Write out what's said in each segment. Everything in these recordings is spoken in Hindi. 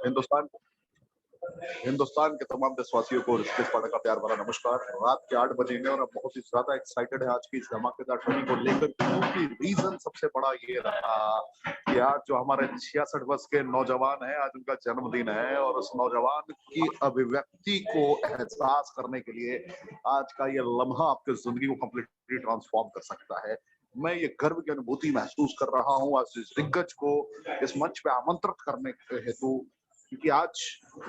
हिंदुस्तान हिंदुस्तान के तमाम देशवासियों को ऋषिकेश पाठक का प्यार भरा नमस्कार। रात के 8 बजे हैं और अब बहुत ही ज्यादा एक्साइटेड है आज की इस धमाकेदार ट्रेनिंग को लेकर, क्योंकि रीजन सबसे बड़ा ये रहा कि आज जो हमारे 66 वर्ष के नौजवान हैं, आज उनका जन्मदिन है और उस नौजवान की अभिव्यक्ति को एहसास करने के लिए आज का ये लम्हा आपकी जिंदगी को कंप्लीटली ट्रांसफॉर्म कर सकता है। मैं ये गर्व की अनुभूति महसूस कर रहा हूँ आज इस दिग्गज को इस मंच पे आमंत्रित करने हेतु, क्योंकि आज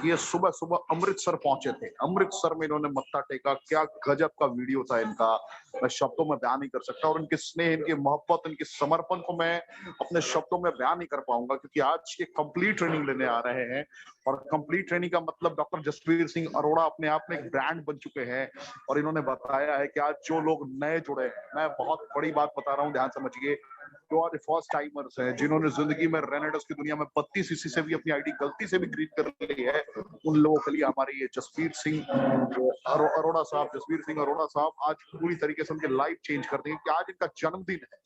ये सुबह सुबह अमृतसर पहुंचे थे। अमृतसर में इन्होंने मत्था टेका। क्या गजब का वीडियो था इनका, मैं शब्दों में बयान नहीं कर सकता। और इनके स्नेह, इनकी मोहब्बत, इनके समर्पण को मैं अपने शब्दों में बयान नहीं कर पाऊंगा, क्योंकि आज ये कंप्लीट ट्रेनिंग लेने आ रहे हैं। और कंप्लीट ट्रेनिंग का मतलब डॉक्टर जसवीर सिंह अरोड़ा अपने आप में एक ब्रांड बन चुके हैं। और इन्होंने बताया है कि आज जो लोग नए जुड़े हैं, मैं बहुत बड़ी बात बता रहा हूँ, ध्यान समझिए, जो आज फर्स्ट टाइमर्स हैं, जिन्होंने जिंदगी में रेनेडस की दुनिया में 32 सीसी से भी अपनी आईडी गलती से भी ग्रीन कर ली है, उन लोगों के लिए हमारे ये जसवीर सिंह अरोड़ा साहब, जसवीर सिंह अरोड़ा साहब आज पूरी तरीके से उनके लाइफ चेंज कर देंगे। कि आज इनका जन्मदिन है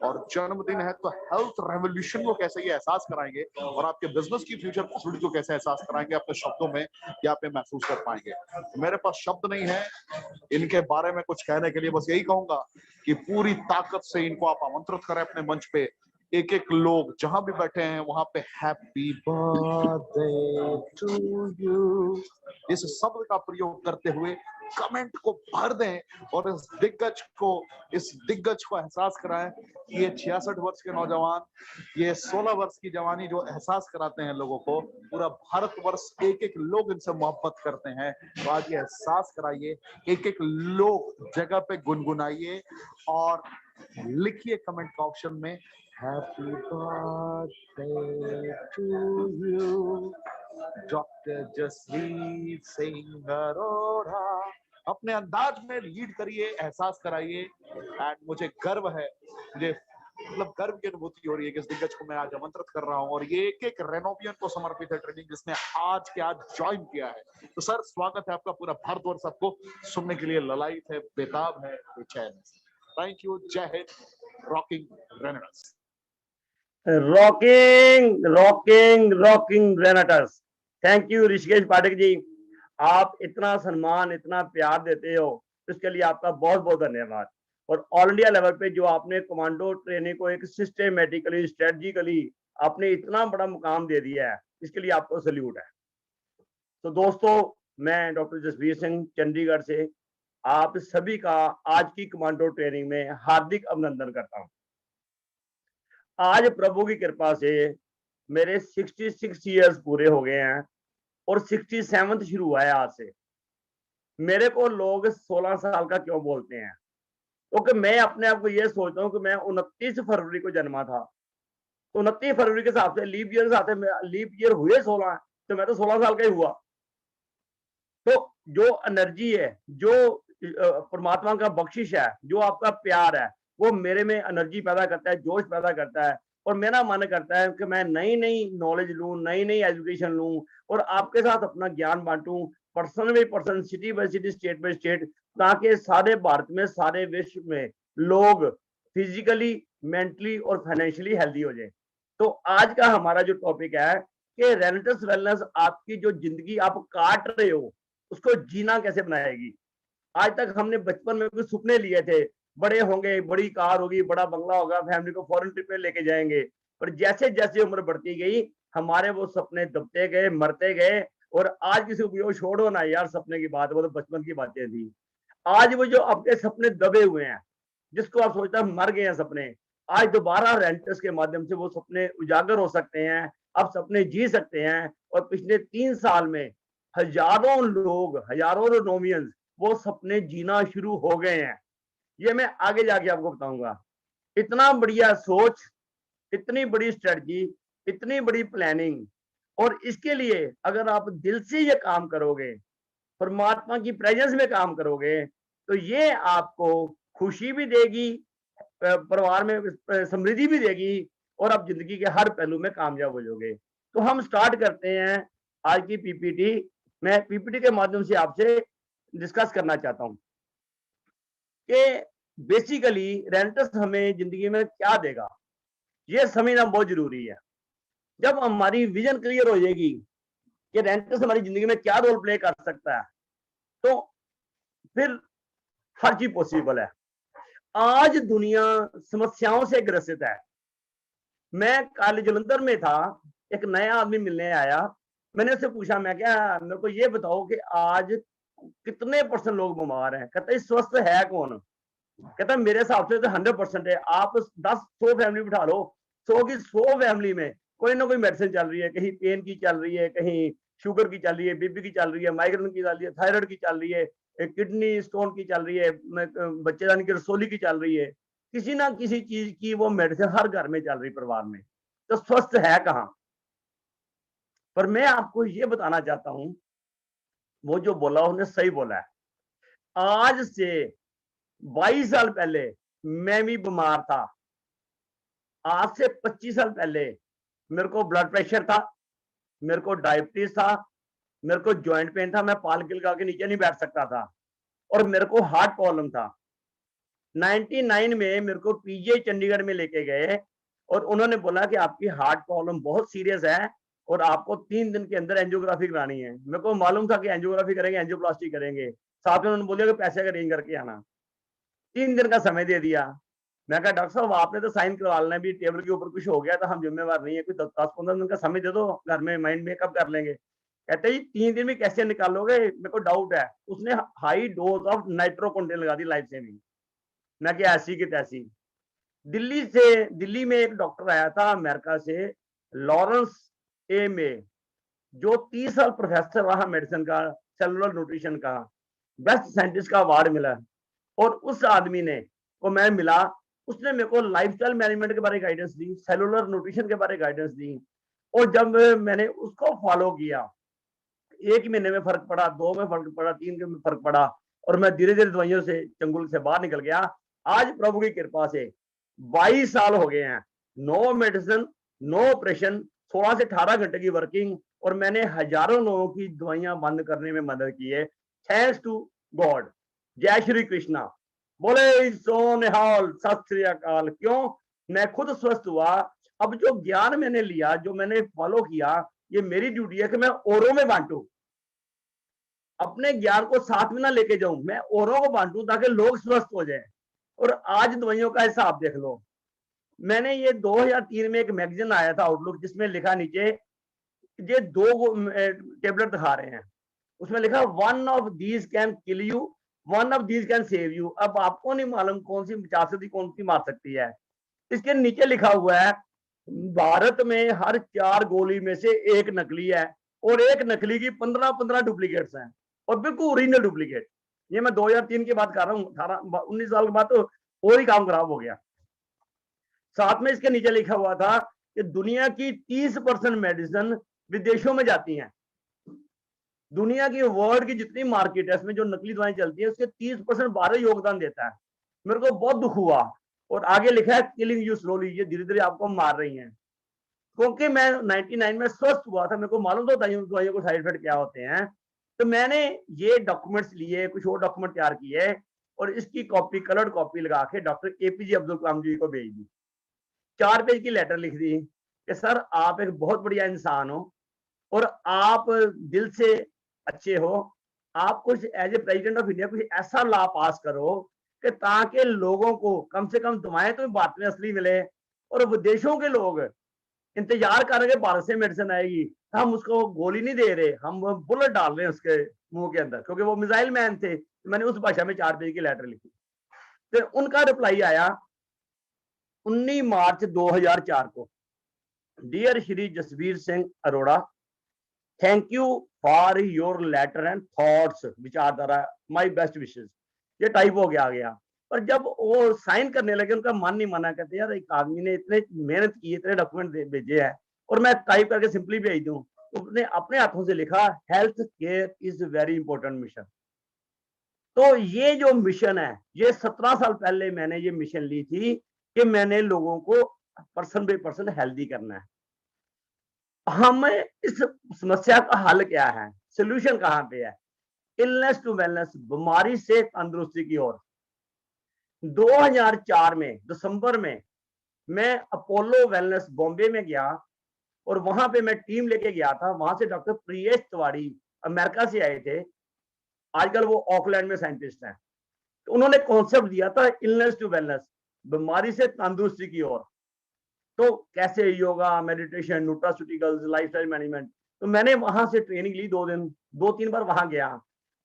और जन्मदिन है तो हेल्थ रेवोल्यूशन को कैसे ये एहसास कराएंगे और आपके बिजनेस की फ्यूचर पॉसिबिलिटी को कैसे एहसास कराएंगे, अपने शब्दों में या पे महसूस कर पाएंगे। मेरे पास शब्द नहीं है इनके बारे में कुछ कहने के लिए, बस यही कहूंगा कि पूरी ताकत से इनको आप आमंत्रित करें अपने मंच पे। एक एक लोग जहां भी बैठे हैं वहां पे हैप्पी बर्थडे टू यू इस शब्द का प्रयोग करते हुए कमेंट को भर दें और इस दिग्गज को एहसास कराएं कि ये 66 वर्ष के नौजवान, ये 16 वर्ष की जवानी जो एहसास कराते हैं लोगों को, पूरा भारतवर्ष एक एक लोग इनसे मोहब्बत करते हैं। तो आज ये एहसास कराइए, एक एक लोग जगह पे गुनगुनाइए और लिखिए कमेंट का ऑप्शन में happy birthday to you doctor Jasvir Singh Arora. अपने अंदाज में लीड करिए, एहसास कराइए। एंड मुझे गर्व है, मुझे मतलब गर्व की अनुभूति हो रही है कि इस दिग्गज को मैं आज आमंत्रित कर रहा हूं और ये एक एक रेनोवियन को समर्पित है ट्रेनिंग, जिसने आज के आज ज्वाइन किया है। तो सर, स्वागत है आपका। पूरा भारतवर्ष आपको सुनने के लिए ललायत है, बेताब है, बेचैन है। Thank you. Jai Hind. Rocking renegades. Rocking rocking rocking renegades. Thank you Rishikesh Pathak ji, आप इतना सम्मान, इतना प्यार देते हो, इसके लिए आपका बहुत बहुत धन्यवाद। और ऑल इंडिया लेवल पे जो आपने कमांडो ट्रेनिंग को एक सिस्टेमेटिकली, स्ट्रेटजिकली आपने इतना बड़ा मुकाम दे दिया है, इसके लिए आपको सल्यूट है। तो दोस्तों, मैं डॉक्टर जसवीर सिंह चंडीगढ़ से आप सभी का आज की कमांडो ट्रेनिंग में हार्दिक अभिनंदन करता हूं। आज प्रभु की कृपा से मेरे 66 ईयर्स पूरे हो गए हैं और 67th शुरू हुआ है आज से। मेरे को लोग 16 साल का क्यों बोलते हैं, क्योंकि मैं अपने आप को ये सोचता हूँ कि मैं 29 फरवरी को जन्मा था। तो 29 फरवरी के हिसाब से लीप ईयर साथ लीप ईयर हुए 16, तो मैं तो 16 साल का ही हुआ। तो जो एनर्जी है, जो परमात्मा का बख्शिश है, जो आपका प्यार है, वो मेरे में एनर्जी पैदा करता है, जोश पैदा करता है। और मेरा मन करता है कि मैं नई नई नॉलेज लूं, नई नई एजुकेशन लूं और आपके साथ अपना ज्ञान बांटूं, person by person, city by city, state by state, ताकि सारे भारत में, सारे विश्व में लोग फिजिकली, मेंटली और फाइनेंशियली हेल्दी हो जाए। तो आज का हमारा जो टॉपिक है कि रेनेडस वेलनेस आपकी जो जिंदगी आप काट रहे हो, उसको जीना कैसे बनाएगी। आज तक हमने बचपन में कुछ सपने लिए थे, बड़े होंगे, बड़ी कार होगी, बड़ा बंगला होगा, फैमिली को फॉरेन ट्रिप पे लेके जाएंगे। पर जैसे जैसे उम्र बढ़ती गई, हमारे वो सपने दबते गए, मरते गए। और आज किसी को छोड़ो ना यार, सपने की बात, वो तो बचपन की बातें थी। आज वो जो अपने सपने दबे हुए हैं, जिसको आप सोचते हैं मर गए हैं सपने, आज दोबारा रेंटर्स के माध्यम से वो सपने उजागर हो सकते हैं, आप सपने जी सकते हैं। और पिछले 3 साल में हजारों लोग, हजारों नोमियंस वो सपने जीना शुरू हो गए हैं। ये मैं आगे जाके आपको बताऊंगा। इतना बढ़िया सोच, इतनी बड़ी स्ट्रेटजी, इतनी बड़ी प्लानिंग, और इसके लिए अगर आप दिल से ये काम करोगे, परमात्मा की प्रेजेंस में काम करोगे, तो ये आपको खुशी भी देगी, परिवार में समृद्धि भी देगी और आप जिंदगी के हर पहलू में कामयाब हो जाओगे। तो हम स्टार्ट करते हैं आज की पीपीटी। मैं पीपीटी के माध्यम से आपसे डिस्कस करना चाहता हूं कि बेसिकली रेंटस हमें जिंदगी में क्या देगा, ये समझना बहुत जरूरी है। जब हमारी विजन क्लियर हो जाएगी, कि रेंटस हमारी जिंदगी में क्या रोल प्ले कर सकता है, तो फिर हर चीज पॉसिबल है। आज दुनिया समस्याओं से ग्रसित है। मैं कल जलंधर में था, एक नया आदमी मिलने आया, मैंने उससे पूछा, मैं क्या, मेरे को ये बताओ कि आज कितने % लोग बीमार हैं? कहता है स्वस्थ है कौन? कहता है मेरे हिसाब से तो 100% है। आप 10-100 फैमिली बिठा लो, 100 की 100 फैमिली में कोई ना कोई मेडिसिन चल रही है, कहीं पेन की चल रही है, कहीं शुगर की चल रही है, बीपी की चल रही है, माइग्रेन की चल रही है, थायराइड की चल रही है, किडनी स्टोन की चल रही है, बच्चेदानी की रसोली की चल रही है, किसी ना किसी चीज की वो मेडिसिन हर घर में चल रही परिवार में। तो स्वस्थ है कहाँ? पर मैं आपको ये बताना चाहता हूं, वो जो बोला उसने सही बोला है। आज से 22 साल पहले मैं भी बीमार था। आज से 25 साल पहले मेरे को ब्लड प्रेशर था, मेरे को डायबिटीज था, मेरे को जॉइंट पेन था, मैं पालकी लगा के नीचे नहीं बैठ सकता था, और मेरे को हार्ट प्रॉब्लम था। 99 में मेरे को पीजीआई चंडीगढ़ में लेके गए और उन्होंने बोला कि आपकी हार्ट प्रॉब्लम बहुत सीरियस है और आपको 3 दिन के अंदर एंजियोग्राफी करानी है। मेरे को मालूम था कि एंजियोग्राफी करेंगे, एंजियोप्लास्टी करेंगे, साथ में उन्होंने बोला कि पैसे का अरेंज करके आना। 3 दिन का समय दे दिया। मैं कहा डॉक्टर साहब आपने तो साइन करवा लेना, भी टेबल के ऊपर कुछ हो गया तो हम जिम्मेवार नहीं है, कोई 10-15 दिन का समय दे दो, घर में माइंड मेकअप कर लेंगे। कहते जी 3 दिन में कैसे निकालोगे, मेरे को डाउट है। उसने हाई डोज ऑफ नाइट्रोकोंटेन लगा दी, लाइफ सेविंग। मैं कि ऐसी की तैसी। दिल्ली में एक डॉक्टर आया था अमेरिका से, लॉरेंस ए मे, जो 30 साल प्रोफेसर रहा मेडिसिन का, सेलुलर न्यूट्रिशन का, बेस्ट साइंटिस्ट का अवार्ड मिला। और उस आदमी ने को मैं मिला, उसने मेरे को लाइफस्टाइल मैनेजमेंट के बारे में गाइडेंस दी, सेलुलर न्यूट्रिशन के बारे में गाइडेंस दी। और जब मैंने उसको फॉलो किया, 1 महीने में फर्क पड़ा, 2 में फर्क पड़ा, 3 में फर्क पड़ा, और मैं धीरे धीरे दवाइयों से चंगुल से बाहर निकल गया। आज प्रभु की कृपा से 22 साल हो गए हैं, नो मेडिसिन, नो ऑपरेशन, 16 से 18 घंटे की वर्किंग, और मैंने हजारों लोगों की दवाइयां बंद करने में मदद की है, थैंक्स टू गॉड। जय श्री कृष्णा। बोले सो निहाल, सत श्री अकाल। क्यों? मैं खुद स्वस्थ हुआ। अब जो ज्ञान मैंने लिया, जो मैंने फॉलो किया, ये मेरी ड्यूटी है कि मैं औरों में बांटू। अपने ज्ञान को साथ में ना लेके जाऊं, मैं औरों को बांटूं ताकि लोग स्वस्थ हो जाएं। और आज दवाइयों का हिसाब देख लो। मैंने ये 2003 में एक मैगजीन आया था आउटलुक, जिसमें लिखा नीचे, ये 2 टेबलेट दिखा रहे हैं, उसमें लिखा one of these can kill you, one of these can save you. अब आपको नहीं मालूम कौन सी बचा सकती, कौन सी मार सकती है। इसके नीचे लिखा हुआ है, भारत में हर 4 गोली में से 1 नकली है, और 1 नकली की 15-15 डुप्लीकेट्स हैं, और बिल्कुल ओरिजिनल डुप्लीकेट। ये मैं 2003 की बात कर रहा हूँ, 18-19 साल के बाद तो और ही काम खराब हो गया। साथ में इसके नीचे लिखा हुआ था कि दुनिया की 30% मेडिसिन विदेशों में जाती हैं। दुनिया की, वर्ल्ड की जितनी मार्केट है, इसमें जो नकली दवाएं चलती है, उसके 30% भारत योगदान देता है। मेरे को बहुत दुख हुआ। और आगे लिखा है किलिंग यू स्लोली, ये धीरे धीरे आपको मार रही हैं। क्योंकि मैं 99 में स्वस्थ हुआ था, मेरे को मालूम था दवाइयों को साइड इफेक्ट क्या होते हैं, तो मैंने ये डॉक्यूमेंट्स लिए, कुछ और डॉक्यूमेंट तैयार किए, और इसकी कॉपी, कलर्ड कॉपी लगा के डॉक्टर एपीजे अब्दुल कलाम जी को भेज दी। 4 पेज की लेटर लिख दी कि सर आप एक बहुत बढ़िया इंसान हो, और आप दिल से अच्छे हो, आप कुछ as a president of India कुछ ऐसा लॉ पास करो कि ताकि लोगों को कम से कम दवाएं तो बाद में असली मिले, और विदेशों के लोग इंतजार कर रहे भारत से मेडिसिन आएगी, हम उसको गोली नहीं दे रहे, हम बुलेट डाल रहे हैं उसके मुंह के अंदर, क्योंकि वो मिसाइल मैन थे। मैंने उस भाषा में 4 पेज की लेटर लिखी। फिर उनका रिप्लाई आया 19 मार्च 2004 को, dear Shri Jasvir Singh Arora, thank you for your letter and thoughts, विचारधारा, माय बेस्ट विशेस। ये टाइप हो गया। पर जब वो साइन करने लगे, उनका मन नहीं माना। कहते यार एक आदमी ने इतने मेहनत की, इतने डॉक्यूमेंट भेजे हैं, और मैं टाइप करके सिंपली भेज दूं। उसने अपने हाथों से लिखा, health care is very important mission. तो ये जो मिशन है, ये 17 साल पहले मैंने ये मिशन ली थी कि मैंने लोगों को पर्सन बाय पर्सन हेल्दी करना है। हमें इस समस्या का हल क्या है, सोल्यूशन कहां पे है? इलनेस टू वेलनेस, बीमारी से तंदुरुस्ती की ओर। 2004 में दिसंबर में मैं अपोलो वेलनेस बॉम्बे में गया, और वहां पे मैं टीम लेके गया था। वहां से डॉक्टर प्रियेश तिवारी अमेरिका से आए थे, आजकल वो ऑकलैंड में साइंटिस्ट हैं। तो उन्होंने कॉन्सेप्ट दिया था इलनेस टू वेलनेस, बीमारी से तंदुरुस्ती की ओर। तो कैसे yoga, meditation, nutraceuticals, lifestyle management. तो मैंने वहां से ट्रेनिंग ली 2 दिन, 2-3 बार वहां गया,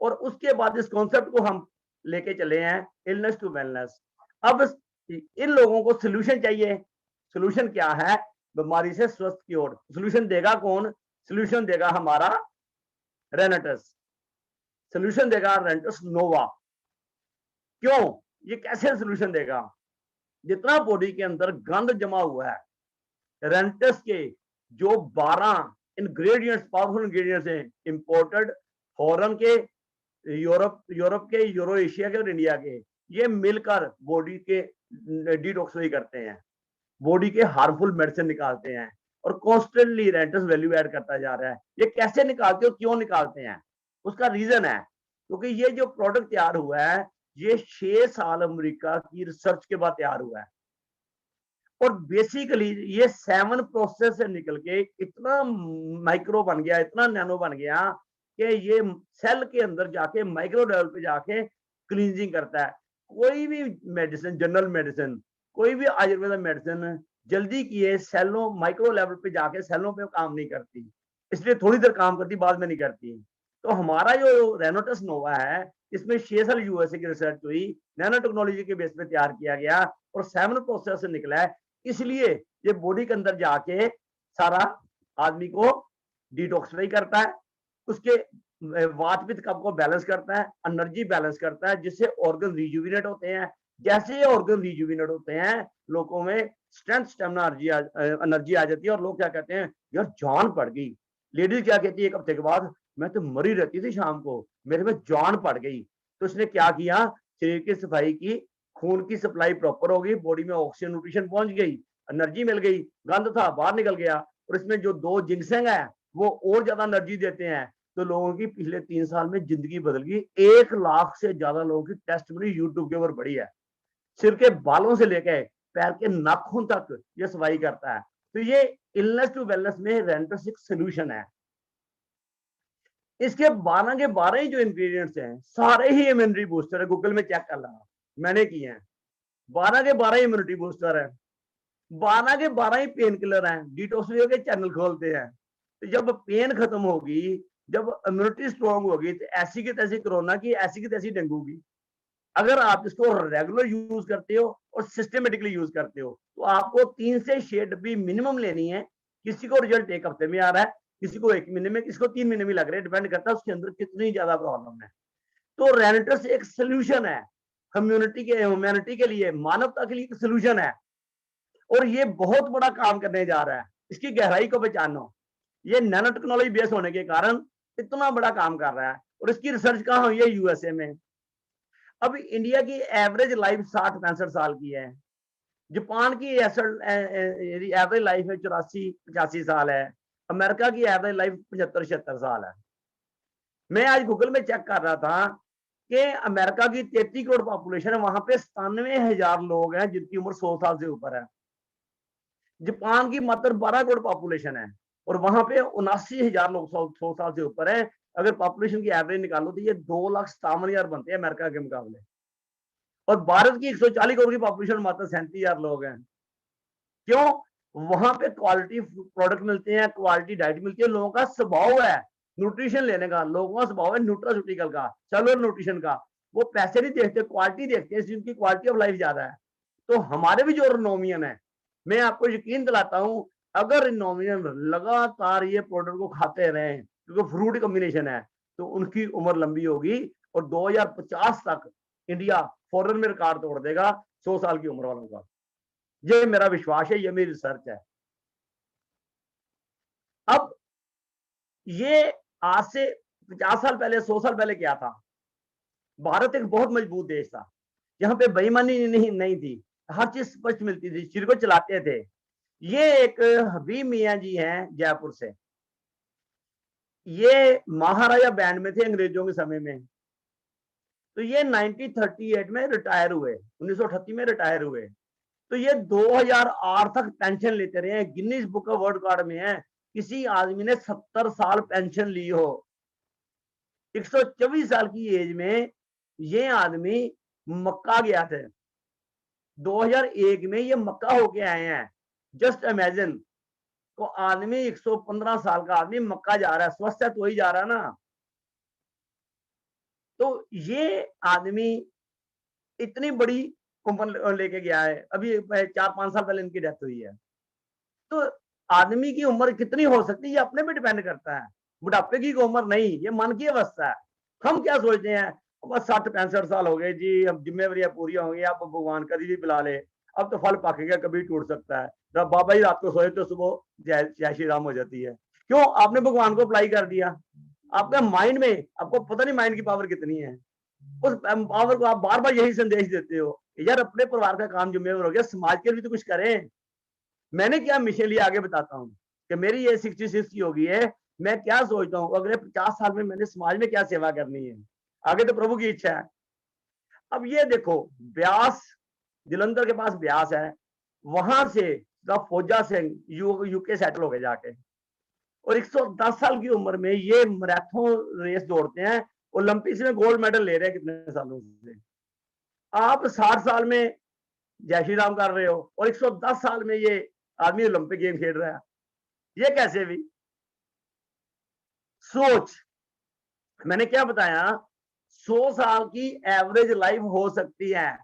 और उसके बाद इस कॉन्सेप्ट को हम लेके चले हैं, इलनेस टू वेलनेस। अब इन लोगों को सोल्यूशन चाहिए। सोल्यूशन क्या है? बीमारी से स्वस्थ की ओर। सोल्यूशन देगा कौन? सोल्यूशन देगा हमारा रेनेटस, सोल्यूशन देगा रेनेटस नोवा। क्यों? ये कैसे सोल्यूशन देगा? जितना बॉडी के अंदर गंद जमा हुआ है, रेनेटस के जो 12 इंग्रेडिएंट्स, पावरफुल इंग्रेडिएंट्स हैं, इंपोर्टेड, फॉरेन के, यूरोप के, यूरो एशिया के और इंडिया के, ये मिलकर बॉडी के डिटॉक्सिफाई करते हैं, बॉडी के हार्मफुल मेडिसिन निकालते हैं, और कॉन्स्टेंटली रेनेटस वैल्यू ऐड करता जा रहा है। ये कैसे निकालते हो, क्यों निकालते हैं? उसका रीजन है, क्योंकि ये जो प्रोडक्ट तैयार हुआ है, ये 6 साल अमेरिका की रिसर्च के बाद तैयार हुआ है। और बेसिकली ये 7 प्रोसेस से निकल के इतना माइक्रो बन गया, इतना नैनो बन गया कि ये सेल के अंदर जाके माइक्रो लेवल पे जाके क्लींजिंग करता है। कोई भी मेडिसिन, जनरल मेडिसिन, कोई भी आयुर्वेदिक मेडिसिन जल्दी किए सेलों, माइक्रो लेवल पे जाके सेलों पे काम नहीं करती, इसलिए थोड़ी देर काम करती, बाद में नहीं करती। तो हमारा जो रेनोटस नोवा है, इसमें 6 साल यूएसए की रिसर्च हुई, नैनो टेक्नोलॉजी के बेस पे तैयार किया गया, और 7 प्रोसेस से निकला है। इसलिए ये बॉडी के अंदर जाके सारा आदमी को डिटॉक्सिफाई करता है, उसके वात पित्त कफ को बैलेंस करता है, एनर्जी बैलेंस करता है, जिससे ऑर्गन रिजुविनेट होते हैं। जैसे ये ऑर्गन रिजुविनेट होते हैं, लोगों में स्ट्रेंथ, स्टेमिना, एनर्जी आ जाती है, और लोग क्या कहते हैं, यार जान पड़ गई। लेडीज क्या कहती है एक हफ्ते के बाद, मैं तो मरी रहती थी शाम को, मेरे में जान पड़ गई। तो इसने क्या किया, शरीर की सफाई की, खून की सप्लाई प्रॉपर हो गई, बॉडी में ऑक्सीजन, न्यूट्रिशन पहुंच गई, एनर्जी मिल गई, गंद था बाहर निकल गया, और इसमें जो 2 जिंक्सेंग है वो और ज्यादा एनर्जी देते हैं। तो लोगों की पिछले 3 साल में जिंदगी बदल गई। 1 लाख से ज्यादा लोगों की टेस्टिमनी यूट्यूब के ऊपर बड़ी है। सिर के बालों से लेकर पैर के नाखून तक ये सफाई करता है। तो ये इलनेस टू वेलनेस में रेनेटस एक सोल्यूशन है। इसके 12 के 12 ही जो इंग्रेडिएंट्स हैं, सारे ही इम्यूनिटी बूस्टर है। गूगल में चेक कर लेना, मैंने किए हैं। 12 के 12 इम्यूनिटी बूस्टर है, 12 के 12 ही पेन किलर हैं, डिटॉक्सिफिकेशन के चैनल खोलते हैं। तो जब पेन खत्म होगी, जब इम्यूनिटी स्ट्रांग होगी, तो ऐसी की तैसी कोरोना की, ऐसी की तैसी डेंगू की। अगर आप इसको रेगुलर यूज करते हो और सिस्टमेटिकली यूज करते हो, तो आपको 3 से 6 डब्बी मिनिमम लेनी है। किसी को रिजल्ट 1 हफ्ते में आ रहा है, किसी को 1 महीने में, किसी को 3 महीने में लग रहा है, डिपेंड करता है उसके अंदर कितनी ज्यादा प्रॉब्लम है। तो रेनेटस एक सोल्यूशन है, ह्यूमैनिटी के लिए, मानवता के लिए एक सोल्यूशन है, और ये बहुत बड़ा काम करने जा रहा है। इसकी गहराई को पहचानो। ये नैनो टेक्नोलॉजी बेस होने के कारण इतना बड़ा काम कर रहा है, और इसकी रिसर्च कहाँ हुई है? यूएसए में। अब इंडिया की एवरेज लाइफ 60-65 साल की है। जापान की एवरेज लाइफ है 84-85 साल है। अमेरिका की एवरेज लाइफ 75-76 साल है। मैं आज गूगल में चेक कर रहा था कि अमेरिका की 33 करोड़ पॉपुलेशन है, वहां पे 97,000 लोग हैं जिनकी उम्र 100 साल से ऊपर है। जापान की मात्र 12 करोड़ पॉपुलेशन है, और वहां पे 79,000 लोग 100 साल से ऊपर है। अगर पॉपुलेशन की एवरेज निकालो तो ये 2,57,000 बनते हैं अमेरिका के मुकाबले। और भारत की 140 करोड़ की पॉपुलेशन मात्र 37,000 लोग हैं। क्यों? वहां पे क्वालिटी प्रोडक्ट मिलते हैं, क्वालिटी डाइट मिलती है, लोगों का स्वभाव है न्यूट्रिशन लेने का, लोगों का स्वभाव है न्यूट्रास्यूटिकल का, सेलुलर न्यूट्रिशन का। वो पैसे नहीं देखते, क्वालिटी देखते हैं, जिनकी क्वालिटी ऑफ लाइफ ज्यादा है। तो हमारे भी जो रिनोमियन है, मैं आपको यकीन दिलाता हूं, अगर रिनोमियन लगातार ये प्रोडक्ट को खाते रहे, क्योंकि फ्रूट कॉम्बिनेशन है, तो उनकी उम्र लंबी होगी, और 2050 तक इंडिया फॉरेन में रिकॉर्ड तोड़ देगा 100 साल की उम्र वालों का। ये मेरा विश्वास है, ये मेरी रिसर्च है। अब ये आज से 50 साल पहले, 100 साल पहले क्या था? भारत एक बहुत मजबूत देश था, यहाँ पे बेईमानी नहीं थी, हर चीज स्पष्ट मिलती थी, चीज को चलाते थे। ये एक हबीब मियाँ जी हैं जयपुर से, ये महाराजा बैंड में थे अंग्रेजों के समय में। तो ये 1938 में रिटायर हुए, 1938 में रिटायर हुए। तो ये 2008 तक पेंशन लेते रहे हैं, Guinness book of world record में है किसी आदमी ने 70 साल पेंशन ली हो। 124 साल की एज में ये आदमी मक्का गया थे, 2001 में ये मक्का होके आए हैं। जस्ट इमेजिन, तो आदमी 115 साल का आदमी मक्का जा रहा है, स्वस्थ है तो ही जा रहा है ना। तो ये आदमी इतनी बड़ी उम्र लेके गया है, अभी 4-5 साल पहले इनकी डेथ हुई है। तो आदमी की उम्र कितनी हो सकती है ये अपने पे डिपेंड करता है, बुढ़ापे की उम्र नहीं, ये मन की अवस्था है। हम क्या सोचते हैं, बस 60-65 साल हो गए जी, अब जिम्मेवारियां पूरी होंगी, अब भगवान कभी भी बुला ले, अब तो फल पकेगा, कभी टूट सकता है। जब बाबा जी रात को सोए तो सुबह जय श्री राम हो जाती है। क्यों? आपने भगवान को अप्लाई कर दिया। आपके माइंड में, आपको पता नहीं माइंड की पावर कितनी है, उस पावर को आप बार बार यही संदेश देते हो, यार अपने परिवार का काम जिम्मेवार हो गया, समाज के लिए तो कुछ करें। मैंने क्या मिशन लिया आगे बताता हूँ कि मेरी ये 66 की होगी है, मैं क्या सोचता हूँ अगले 50 साल में मैंने समाज में क्या सेवा करनी है, आगे तो प्रभु की इच्छा है। अब ये देखो, ब्यास, जलंधर के पास ब्यास है, वहां से फौजा सिंह यूके सेटल हो गए जाके, और 110 साल की उम्र में ये मैराथन रेस दौड़ते हैं, ओलंपिक्स में गोल्ड मेडल ले रहे हैं कितने सालों से। आप 60 साल में जय श्री राम कर रहे हो और 110 साल में ये आदमी ओलंपिक गेम खेल रहा है, ये कैसे भी? सोच, मैंने क्या बताया, 100 साल की एवरेज लाइफ हो सकती है,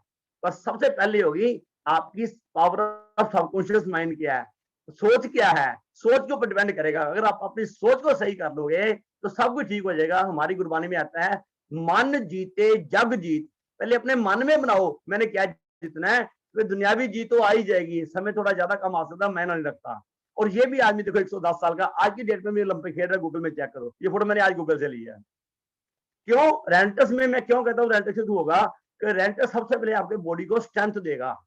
पर सबसे पहले होगी आपकी पावर ऑफ सबकॉन्शियस माइंड क्या है, सोच क्या है, सोच के ऊपर डिपेंड करेगा। अगर आप अपनी सोच को सही कर लोगे तो सब कुछ ठीक हो जाएगा। हमारी गुरबानी में आता है, मन जीते जग जीत। पहले अपने मन में बनाओ मैंने क्या जीतना है, तो दुनियावी जीत तो आ ही जाएगी, समय थोड़ा ज्यादा कम आ सकता, मैं नहीं रखता। और ये भी आदमी देखो 110 साल का आज की डेट में भी ओलंपिक खेल रहा है, गूगल में चेक करो, ये फोटो मैंने आज गूगल से लिया है। क्यों? रेंटस में मैं क्यों कहता हूँ रेंटस शुरू होगा, कि रेंटस सबसे पहले आपके बॉडी को स्ट्रेंथ देगा,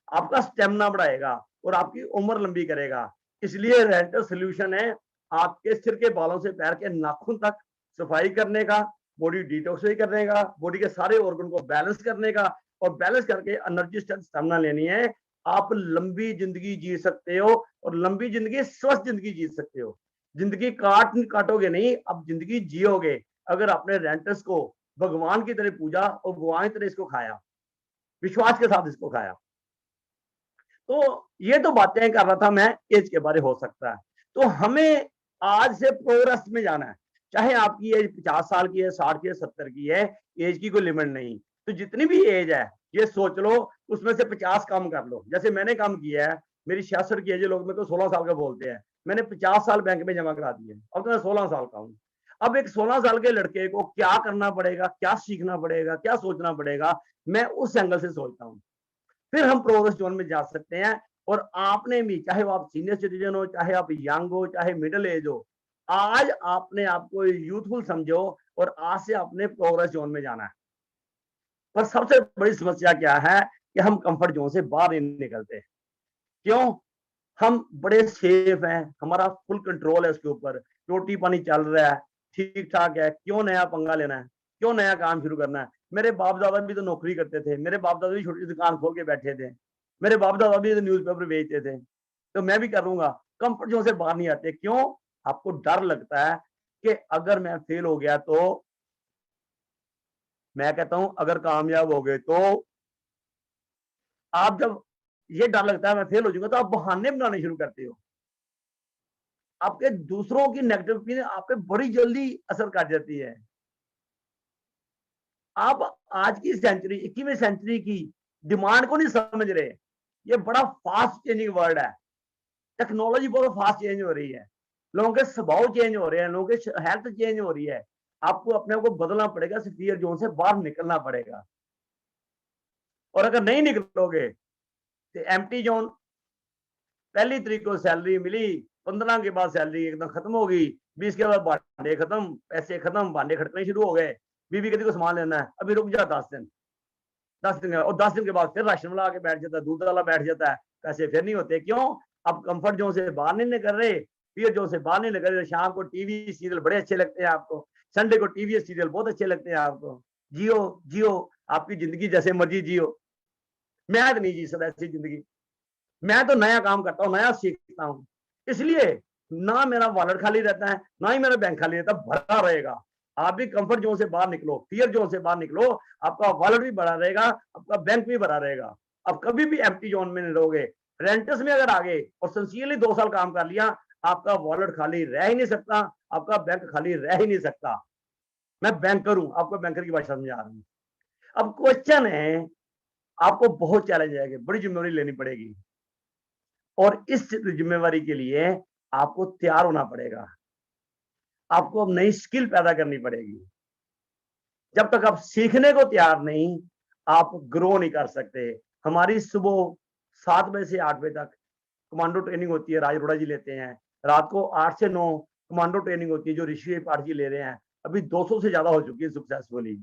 आपका स्टेमिना बढ़ाएगा और आपकी उम्र लंबी करेगा। इसलिए रेंटस सोल्यूशन है आपके सिर के बालों से पैर के नाखून तक सफाई करने का, बॉडी डिटॉक्सिफाई करने का, बॉडी के सारे ऑर्गन को बैलेंस करने का, और बैलेंस करके एनर्जी स्ट्रेंथ स्टेमिना लेनी है। आप लंबी जिंदगी जी सकते हो, और लंबी जिंदगी स्वस्थ जिंदगी जी सकते हो। जिंदगी काटोगे नहीं, अब जिंदगी जियोगे अगर आपने रेंटस को भगवान की तरह पूजा और भगवान की तरह इसको खाया, विश्वास के साथ इसको खाया। तो ये तो बातें कर रहा था मैं एज के बारे, हो सकता है। तो हमें आज से प्रोग्रेस में जाना है, चाहे आपकी एज 50 साल की है, 60 की है, 70 की है, एज की कोई लिमिट नहीं। तो जितनी भी एज है ये सोच लो, उसमें से 50 कम कर लो। जैसे मैंने काम किया है, मेरी 66 की एज, लोग मेरे को 16 साल का बोलते हैं, मैंने 50 साल बैंक में जमा करा दिए, अब तो मैं 16 साल का हूँ। अब एक 16 साल के लड़के को क्या करना पड़ेगा, क्या सीखना पड़ेगा, क्या सोचना पड़ेगा, मैं उस एंगल से सोचता हूँ। फिर हम प्रोग्रेस जोन में जा सकते हैं। और आपने भी, चाहे वो आप सीनियर सिटीजन हो, चाहे आप यंग हो, चाहे मिडिल एज हो, आज आपने आपको यूथफुल समझो और आज से अपने प्रोग्रेस जोन में जाना है। पर सबसे बड़ी समस्या क्या है कि हम कंफर्ट जोन से बाहर नहीं निकलते। क्यों? हम बड़े सेफ हैं, हमारा फुल कंट्रोल है उसके ऊपर, रोटी पानी चल रहा है, ठीक ठाक है, क्यों नया पंगा लेना है, क्यों नया काम शुरू करना है? मेरे बाप दादा भी तो नौकरी करते थे, मेरे बाप दादा भी छोटी दुकान खोल के बैठे थे, मेरे बाप दादा भी तो न्यूज़पेपर बेचते थे, तो मैं भी करूंगा। कंफर्ट जोन से बाहर नहीं आते। क्यों? आपको डर लगता है कि अगर मैं फेल हो गया तो, मैं कहता हूं अगर कामयाब हो गए तो। आप जब ये डर लगता है मैं फेल हो जाऊंगा, तो आप बहाने बनाने शुरू करते हो। आपके दूसरों की नेगेटिव ओपिनियन आप पे बड़ी जल्दी असर कर जाती है। आप आज की सेंचुरी, 21वीं सेंचुरी की डिमांड को नहीं समझ रहे। ये बड़ा फास्ट चेंजिंग वर्ल्ड है, टेक्नोलॉजी बहुत फास्ट चेंज हो रही है, लोगों के स्वभाव चेंज हो रहे हैं, लोगों के हेल्थ चेंज हो रही है। आपको अपने आप को बदलना पड़ेगा, फियर जोन से बाहर निकलना पड़ेगा। और अगर नहीं निकलोगे तो एम्प्टी जोन, पहली तारीख को सैलरी मिली, 15 के बाद सैलरी एकदम खत्म हो गई, 20 के बाद भांडे खत्म, पैसे खत्म, भांडे खड़कने शुरू हो गए। बीवी कहती को सामान लेना है, अभी रुक जा 10 दिन, 10 दिन, और 10 दिन के बाद फिर राशन वाला आके बैठ जाता है, दूध वाला बैठ जाता है, पैसे फिर नहीं होते। क्यों? अब कंफर्ट जोन से बाहर नहीं निकल रहे, फिर जोन से बाहर नहीं निकल रहे। शाम को टीवी सीरियल बड़े अच्छे लगते हैं आपको, संडे को टीवी सीरियल बहुत अच्छे लगते हैं आपको, जियो जियो, आपकी जिंदगी जैसे मर्जी जियो। मैं तो नहीं जी सकता ऐसी जिंदगी। मैं तो नया काम करता हूँ, नया सीखता हूँ। इसलिए ना मेरा वॉलेट खाली रहता है, ना ही मेरा बैंक खाली रहता, भरा रहेगा। आप भी कंफर्ट जोन से बाहर निकलो, फियर जोन से बाहर निकलो, आपका वॉलेट भी भरा रहेगा, आपका बैंक भी भरा रहेगा। आप कभी भी एम्प्टी जोन में नहीं रहोगे। रेंटस में अगर आ गए और सिंसियरली 2 साल काम कर लिया, आपका वॉलेट खाली रह ही नहीं सकता, आपका बैंक खाली रह ही नहीं सकता। मैं बैंकर हूँ, आपको बैंकर की भाषा समझा रहा हूँ। अब क्वेश्चन है, आपको बहुत चैलेंज आएंगे, बड़ी ज़िम्मेदारी लेनी पड़ेगी और इस ज़िम्मेवारी के लिए आपको तैयार होना पड़ेगा। आपको अब नई स्किल पैदा करनी पड़ेगी। जब तक आप सीखने को तैयार नहीं, आप ग्रो नहीं कर सकते। हमारी सुबह 7 बजे से 8 बजे तक कमांडो ट्रेनिंग होती है, राज अरोड़ा जी लेते हैं। रात को 8 से 9 कमांडो ट्रेनिंग होती है, जो ऋषि पाठ जी ले रहे हैं। अभी 200 से ज़्यादा हो चुकी है सक्सेसफुली।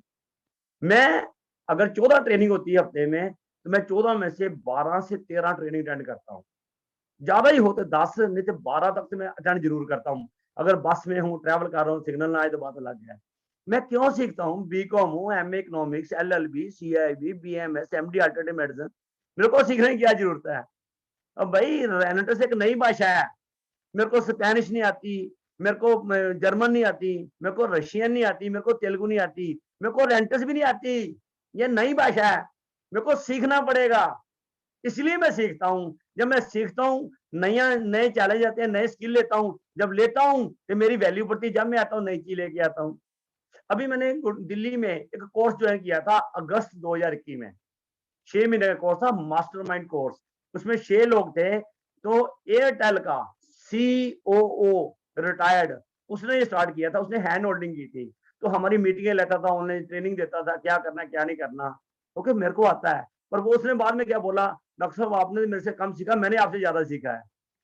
मैं अगर 14 ट्रेनिंग होती है हफ्ते में, तो मैं 14 में से 12 से 13 ट्रेनिंग अटेंड करता हूँ। ज़्यादा ही हो तो 10 नहीं तो 12 तक तो मैं अटेंड ज़रूर करता हूँ। अगर बस में हूँ, ट्रैवल कर रहा हूँ, सिग्नल ना आए तो बात अलग है। मैं क्यों सीखता हूँ? बीकॉम हूँ, MA economics, LLB, CIB, BMS, MD alternative medicine. मेरे को सीखने की क्या ज़रूरत है? अब भाई रेनेटस एक नई भाषा है। मेरे को स्पेनिश नहीं आती, मेरे को जर्मन नहीं आती, मेरे को रशियन नहीं आती, मेरे को तेलुगु नहीं आती, मेरे को रेंटस भी नहीं आती। ये नई भाषा है, मेरे को सीखना पड़ेगा। इसलिए मैं सीखता हूँ। जब मैं सीखता हूँ, नया नए चैलेंज आते हैं, नए स्किल लेता हूँ। जब लेता हूँ तो मेरी वैल्यू बढ़ती है। जब मैं आता हूँ नई चीज लेके आता हूँ। अभी मैंने दिल्ली में एक कोर्स ज्वाइन किया था अगस्त 2021 में। 6 महीने का कोर्स था, मास्टरमाइंड कोर्स। उसमें 6 लोग थे। तो एयरटेल का सीओओ रिटायर्ड, उसने ये स्टार्ट किया था। उसने हैंड होल्डिंग की थी। तो हमारी मीटिंगें लेता था, ऑनलाइन ट्रेनिंग देता था, क्या करना है क्या नहीं करना। ओके, मेरे को आता है। पर वो उसने बाद में क्या बोला, डॉक्टर साहब आपने मेरे से कम सीखा, मैंने आपसे ज्यादा सीखा है।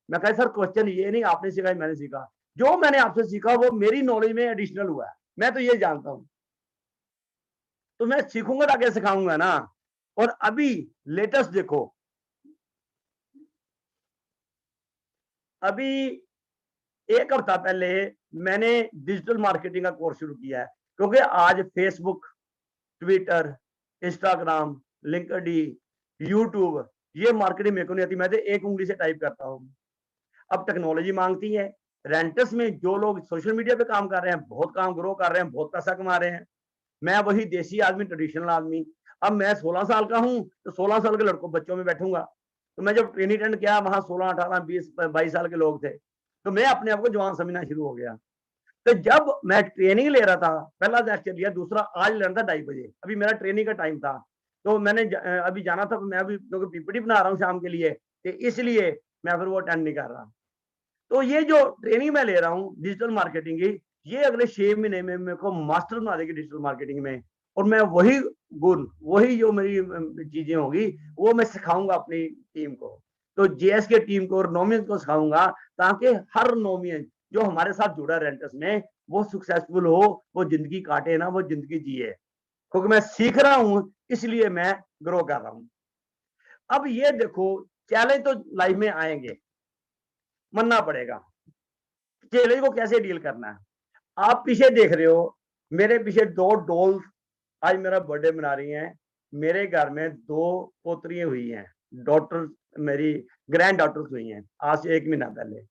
मैं कहा सर क्वेश्चन ये नहीं आपने सीखा है मैंने सीखा, जो मैंने आपसे सीखा वो मेरी नॉलेज में एडिशनल हुआ है। मैं तो ये जानता हूँ, तो मैं सीखूंगा तो आगे सिखाऊंगा ना। और अभी लेटेस्ट देखो, अभी 1 हफ्ता पहले मैंने डिजिटल मार्केटिंग का कोर्स शुरू किया है। क्योंकि आज Facebook, Twitter, Instagram, LinkedIn, YouTube, ये मार्केटिंग मेरे को नहीं आती। मैं तो एक उंगली से टाइप करता हूँ। अब टेक्नोलॉजी मांगती है। रेंटस में जो लोग सोशल मीडिया पे काम कर रहे हैं, बहुत काम ग्रो कर रहे हैं, बहुत पैसा कमा रहे हैं। मैं वही देसी आदमी, ट्रेडिशनल आदमी। अब मैं 16 साल का हूँ, तो 16 साल के लड़कों बच्चों में बैठूंगा। तो मैं जब ट्रेनिंग अटेंड किया, वहां 16, 18, 20, 22 साल के लोग थे। तो मैं अपने आप को जवान समझना शुरू हो गया। तो जब मैं ट्रेनिंग ले रहा था, पहला लेक्चर लिया, दूसरा आज लेना था 2:30 बजे। अभी मेरा ट्रेनिंग का टाइम था। तो मैंने अभी जाना था। मैं अभी क्योंकि पीपीटी बना रहा हूँ शाम के लिए, तो इसलिए मैं फिर वो अटेंड नहीं कर रहा। तो ये जो ट्रेनिंग मैं ले रहा हूँ डिजिटल मार्केटिंग की, ये अगले 6 महीने में मेरे को मास्टर बना देगी डिजिटल मार्केटिंग में। और मैं वही गुण, वही जो मेरी चीजें होगी, वो मैं सिखाऊंगा अपनी टीम को। तो जेएस के टीम को और नोमियन को सिखाऊंगा, ताकि हर नोमियन जो हमारे साथ जुड़ा है रेंटस में, वो सक्सेसफुल हो, वो जिंदगी काटे ना, वो जिंदगी जिए। क्योंकि मैं सीख रहा हूं, इसलिए मैं ग्रो कर रहा हूं। अब ये देखो, चैलेंज तो लाइफ में आएंगे, मनना पड़ेगा। चैलेंज को कैसे डील करना है। आप पीछे देख रहे हो, मेरे पीछे 2 डॉल्स आज मेरा बर्थडे मना रही हैं। मेरे घर में 2 पोतरियां हुई हैं, डॉटर, मेरी ग्रैंड डॉटर्स हुई हैं आज से 1 महीना पहले।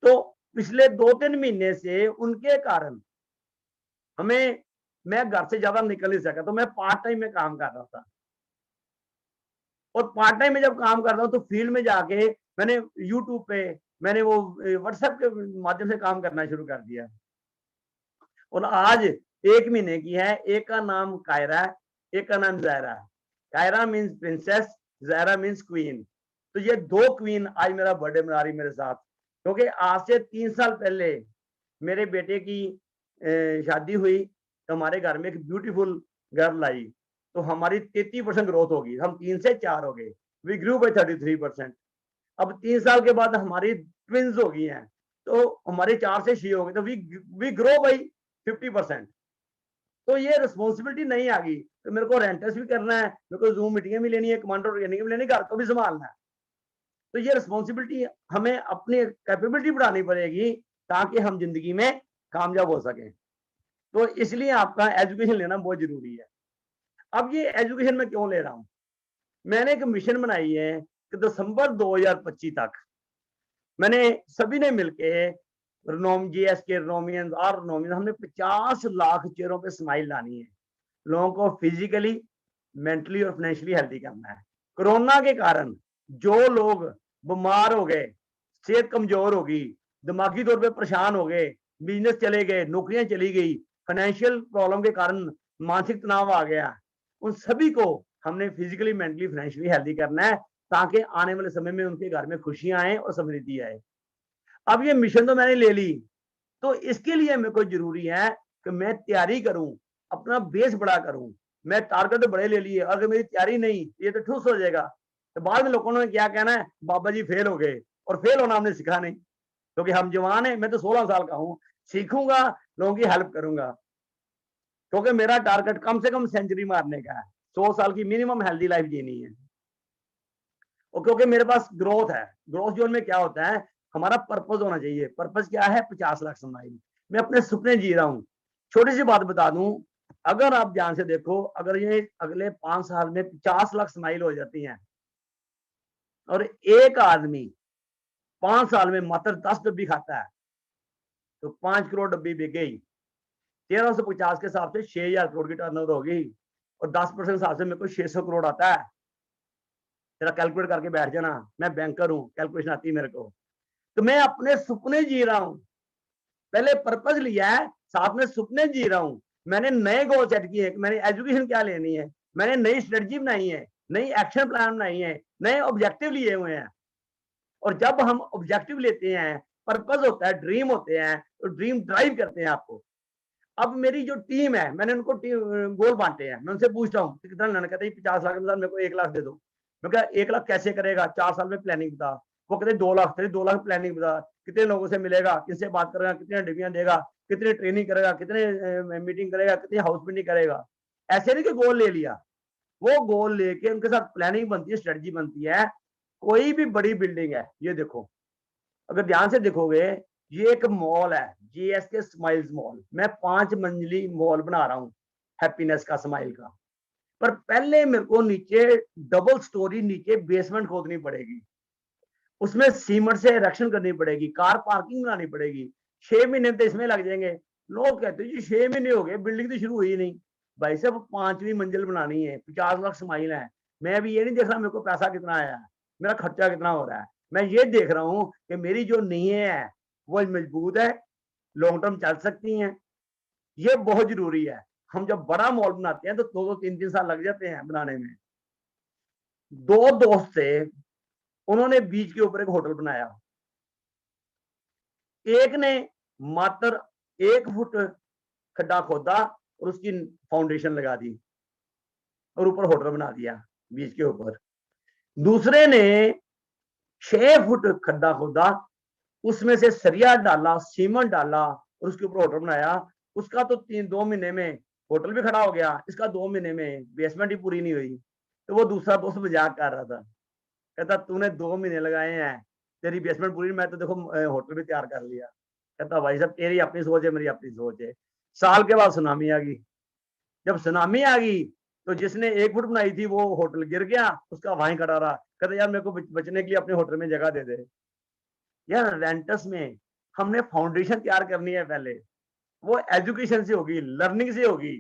तो पिछले 2-3 महीने से उनके कारण हमें, मैं घर से ज्यादा निकल नहीं सका। तो मैं पार्ट टाइम में काम कर रहा था। और पार्ट टाइम में जब काम कर रहा हूँ, तो फील्ड में जाके मैंने यूट्यूब पे, मैंने वो व्हाट्सएप के माध्यम से काम करना शुरू कर दिया। और आज 1 महीने की है। एक का नाम कायरा है, एक का नाम ज़ायरा है। Kaira means princess, Zaira means queen. तो ये 2 क्वीन आज मेरा बर्थडे मना रही मेरे साथ। क्योंकि आज से 3 साल पहले मेरे बेटे की शादी हुई, तो हमारे घर में एक ब्यूटीफुल गर्ल आई। तो हमारी 33% ग्रोथ होगी, हम 3 से 4 हो गए। We grew by 33%। अब 3 साल के बाद हमारी ट्विंस हो गई हैं, तो हमारे 4 से 6 हो गए। तो वी ग्रो बाई 50%। तो ये रिस्पॉन्सिबिलिटी नहीं आ गई। तो मेरे को रेंटस भी करना है, मेरे को जूम मीटिंगें भी लेनी है, कमांडो ट्रेनिंग भी लेनी है, घर को भी संभालना है। तो ये रिस्पॉन्सिबिलिटी हमें अपनी कैपेबिलिटी बढ़ानी पड़ेगी, ताकि हम जिंदगी में कामयाब हो सकें। तो इसलिए आपका एजुकेशन लेना बहुत जरूरी है। अब ये एजुकेशन में क्यों ले रहा हूँ? मैंने एक मिशन बनाई है कि दिसंबर 2025 तक मैंने सभी ने मिलके रिनोम जीएसके रिनोमियंस और रिनोमियंस हमने 50 लाख चेहरों पे स्माइल लानी है। लोगों को फिजिकली, मेंटली और फाइनेंशियली हेल्दी करना है। कोरोना के कारण जो लोग बीमार हो गए, सेहत कमजोर हो गई, दिमागी तौर पे परेशान हो गए, बिजनेस चले गए, नौकरियां चली गई, फाइनेंशियल प्रॉब्लम के कारण मानसिक तनाव आ गया, उन सभी को हमने फिजिकली, मेंटली, फाइनेंशियली हेल्दी करना है ताकि आने वाले समय में उनके घर में खुशियां आए और समृद्धि आए। अब ये मिशन तो मैंने ले ली, तो इसके लिए मेरे को जरूरी है कि मैं तैयारी करूं, अपना बेस बड़ा करूं। मैं टारगेट बड़े ले लिए, अगर मेरी तैयारी नहीं, ये तो ठुस हो जाएगा। तो बाद में लोगों ने क्या कहना है, बाबा जी फेल हो गए, और फेल होना हमने सीखा नहीं, क्योंकि हम जवान हैं। मैं तो 16 साल का हूं, सीखूंगा, लोगों की हेल्प करूंगा, क्योंकि मेरा टारगेट कम से कम सेंचुरी मारने का है, 100 साल की मिनिमम हेल्दी लाइफ जीनी है। और क्योंकि मेरे पास ग्रोथ है, ग्रोथ जोन में क्या होता है, हमारा पर्पस होना चाहिए। पर्पस क्या है, 50 लाख स्माइल। मैं अपने सपने जी रहा हूँ। छोटी सी बात बता दूं, अगर आप ध्यान से देखो, अगर ये अगले 5 साल में 50 लाख स्माइल हो जाती हैं और एक आदमी 5 साल में मात्र 10 डब्बी खाता है, तो 5 करोड़ डब्बी बिक गई। 1350 के हिसाब से 6000 करोड़ की टर्नओवर होगी, और 10% हिसाब से मेरे को 600 करोड़ आता है। जरा कैलकुलेट करके बैठ जाना, मैं बैंकर हूँ, कैलकुलेशन आती है मेरे को। तो मैं अपने सपने जी रहा हूँ, पहले पर्पस लिया है, साथ में सपने जी रहा हूँ। मैंने नए गोल सेट किए, मैंने एजुकेशन क्या लेनी है, मैंने नई स्ट्रेटजी बनाई है, नई एक्शन प्लान बनाई है, नए ऑब्जेक्टिव लिए हुए हैं। और जब हम ऑब्जेक्टिव लेते हैं, पर्पस होता है, ड्रीम होते हैं, तो ड्रीम ड्राइव करते हैं आपको। अब मेरी जो टीम है, मैंने उनको गोल बांटे हैं। मैं उनसे पूछता हूँ कितना लेना, कहते हैं 50 लाख के साथ मेरे को 1 लाख दे दो। मैं कहा 1 लाख कैसे करेगा, 4 साल में प्लानिंग बता। वो कहते 2 लाख, तेरी 2 लाख प्लानिंग बता, कितने लोगों से मिलेगा, किससे बात करेगा, कितने डिग्रियां देगा, कितनी ट्रेनिंग करेगा, कितने मीटिंग करेगा, कितनी हाउस मीटिंग करेगा। ऐसे नहीं कि गोल ले लिया, वो गोल लेके उनके साथ प्लानिंग बनती है, स्ट्रेटजी बनती है। कोई भी बड़ी बिल्डिंग है, ये देखो, अगर ध्यान से देखोगे, ये एक मॉल है, जीएसके स्माइल्स मॉल। मैं 5 मंजिली मॉल बना रहा हूँ, हैप्पीनेस का, स्माइल का। पर पहले मेरे को नीचे डबल स्टोरी नीचे बेसमेंट खोदनी पड़ेगी, उसमें सीमेंट से इरेक्शन करनी पड़ेगी, कार पार्किंग बनानी पड़ेगी। 6 महीने तो इसमें लग जाएंगे। लोग कहते हैं जी 6 महीने हो गए, बिल्डिंग तो शुरू हुई नहीं। भाई साहब 5वीं मंजिल बनानी है, 50 लाख स्माइल है। मैं अभी ये नहीं देख रहा मेरे को पैसा कितना आया है, मेरा खर्चा कितना हो रहा है। मैं ये देख रहा हूँ कि मेरी जो नींहें है वो मजबूत है, लॉन्ग टर्म चल सकती हैं। ये बहुत जरूरी है। हम जब बड़ा मॉल बनाते हैं तो 2-2 3-3 साल लग जाते हैं बनाने में। 2 दोस्त थे, उन्होंने बीच के ऊपर एक होटल बनाया। एक ने मात्र 1 फुट खड्डा खोदा और उसकी फाउंडेशन लगा दी और ऊपर होटल बना दिया बीच के ऊपर। दूसरे ने 6 फुट खड्डा खोदा, उसमें से सरिया डाला, सीमेंट डाला और उसके ऊपर होटल बनाया। उसका तो 2 महीने में होटल भी खड़ा हो गया, इसका 2 महीने में बेसमेंट ही पूरी नहीं हुई। तो वो दूसरा दोस्त मजाक कर रहा था, कहता तूने 2 महीने लगाए हैं, तेरी बेसमेंट पूरी, मैं तो देखो होटल भी तैयार कर लिया। कहता भाई साहब तेरी अपनी सोच है, मेरी अपनी सोच है। साल के बाद सुनामी आ गई। जब सुनामी आ गई तो जिसने 1 फुट बनाई थी वो होटल गिर गया, उसका वहीं खड़ा रहा। कहता यार मेरे को बचने के लिए अपने होटल में जगह दे दे। यार रेंटस में हमने फाउंडेशन तैयार करनी है पहले, वो एजुकेशन से होगी, लर्निंग से होगी।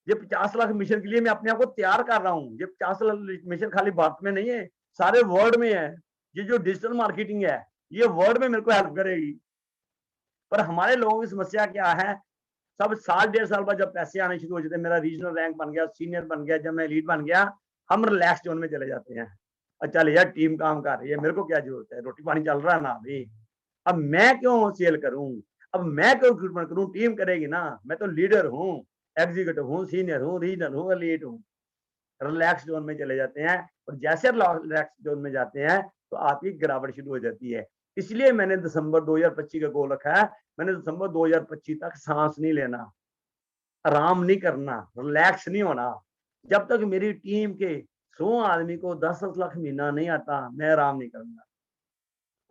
ये 50 लाख मिशन के लिए मैं अपने आप को तैयार कर रहा हूँ। ये 50 लाख मिशन खाली भारत में नहीं है, सारे वर्ल्ड में है। ये जो डिजिटल मार्केटिंग है, ये वर्ल्ड में मेरे को हेल्प करेगी। पर हमारे लोगों की समस्या क्या है, सब साल 1.5 साल बाद जब पैसे आने शुरू हो जाते हैं, मेरा रीजनल रैंक बन गया, सीनियर बन गया, जब मैं लीड बन गया, हम रिलैक्स जोन में चले जाते हैं। अच्छा यार टीम काम कर रही है, मेरे को क्या जरूरत है, रोटी पानी चल रहा है ना अभी, अब मैं क्यों सेल करूं, अब मैं क्यों रिक्रूटमेंट करूं, टीम करेगी ना। मैं तो लीडर हूं, एग्जीक्यूटिव हूं, सीनियर हूं, रीजनल हूं, लीड हूं। रिलैक्स जोन में चले जाते हैं, और जैसे रिलैक्स जोन में जाते हैं तो आपकी गिरावट शुरू हो जाती है। इसलिए मैंने दिसंबर 2025 का गोल रखा है। मैंने दिसंबर 2025 तक सांस नहीं लेना, आराम नहीं करना, रिलैक्स नहीं होना। जब तक मेरी टीम के 100 आदमी को 10-10 लाख महीना नहीं आता, मैं आराम नहीं करूंगा।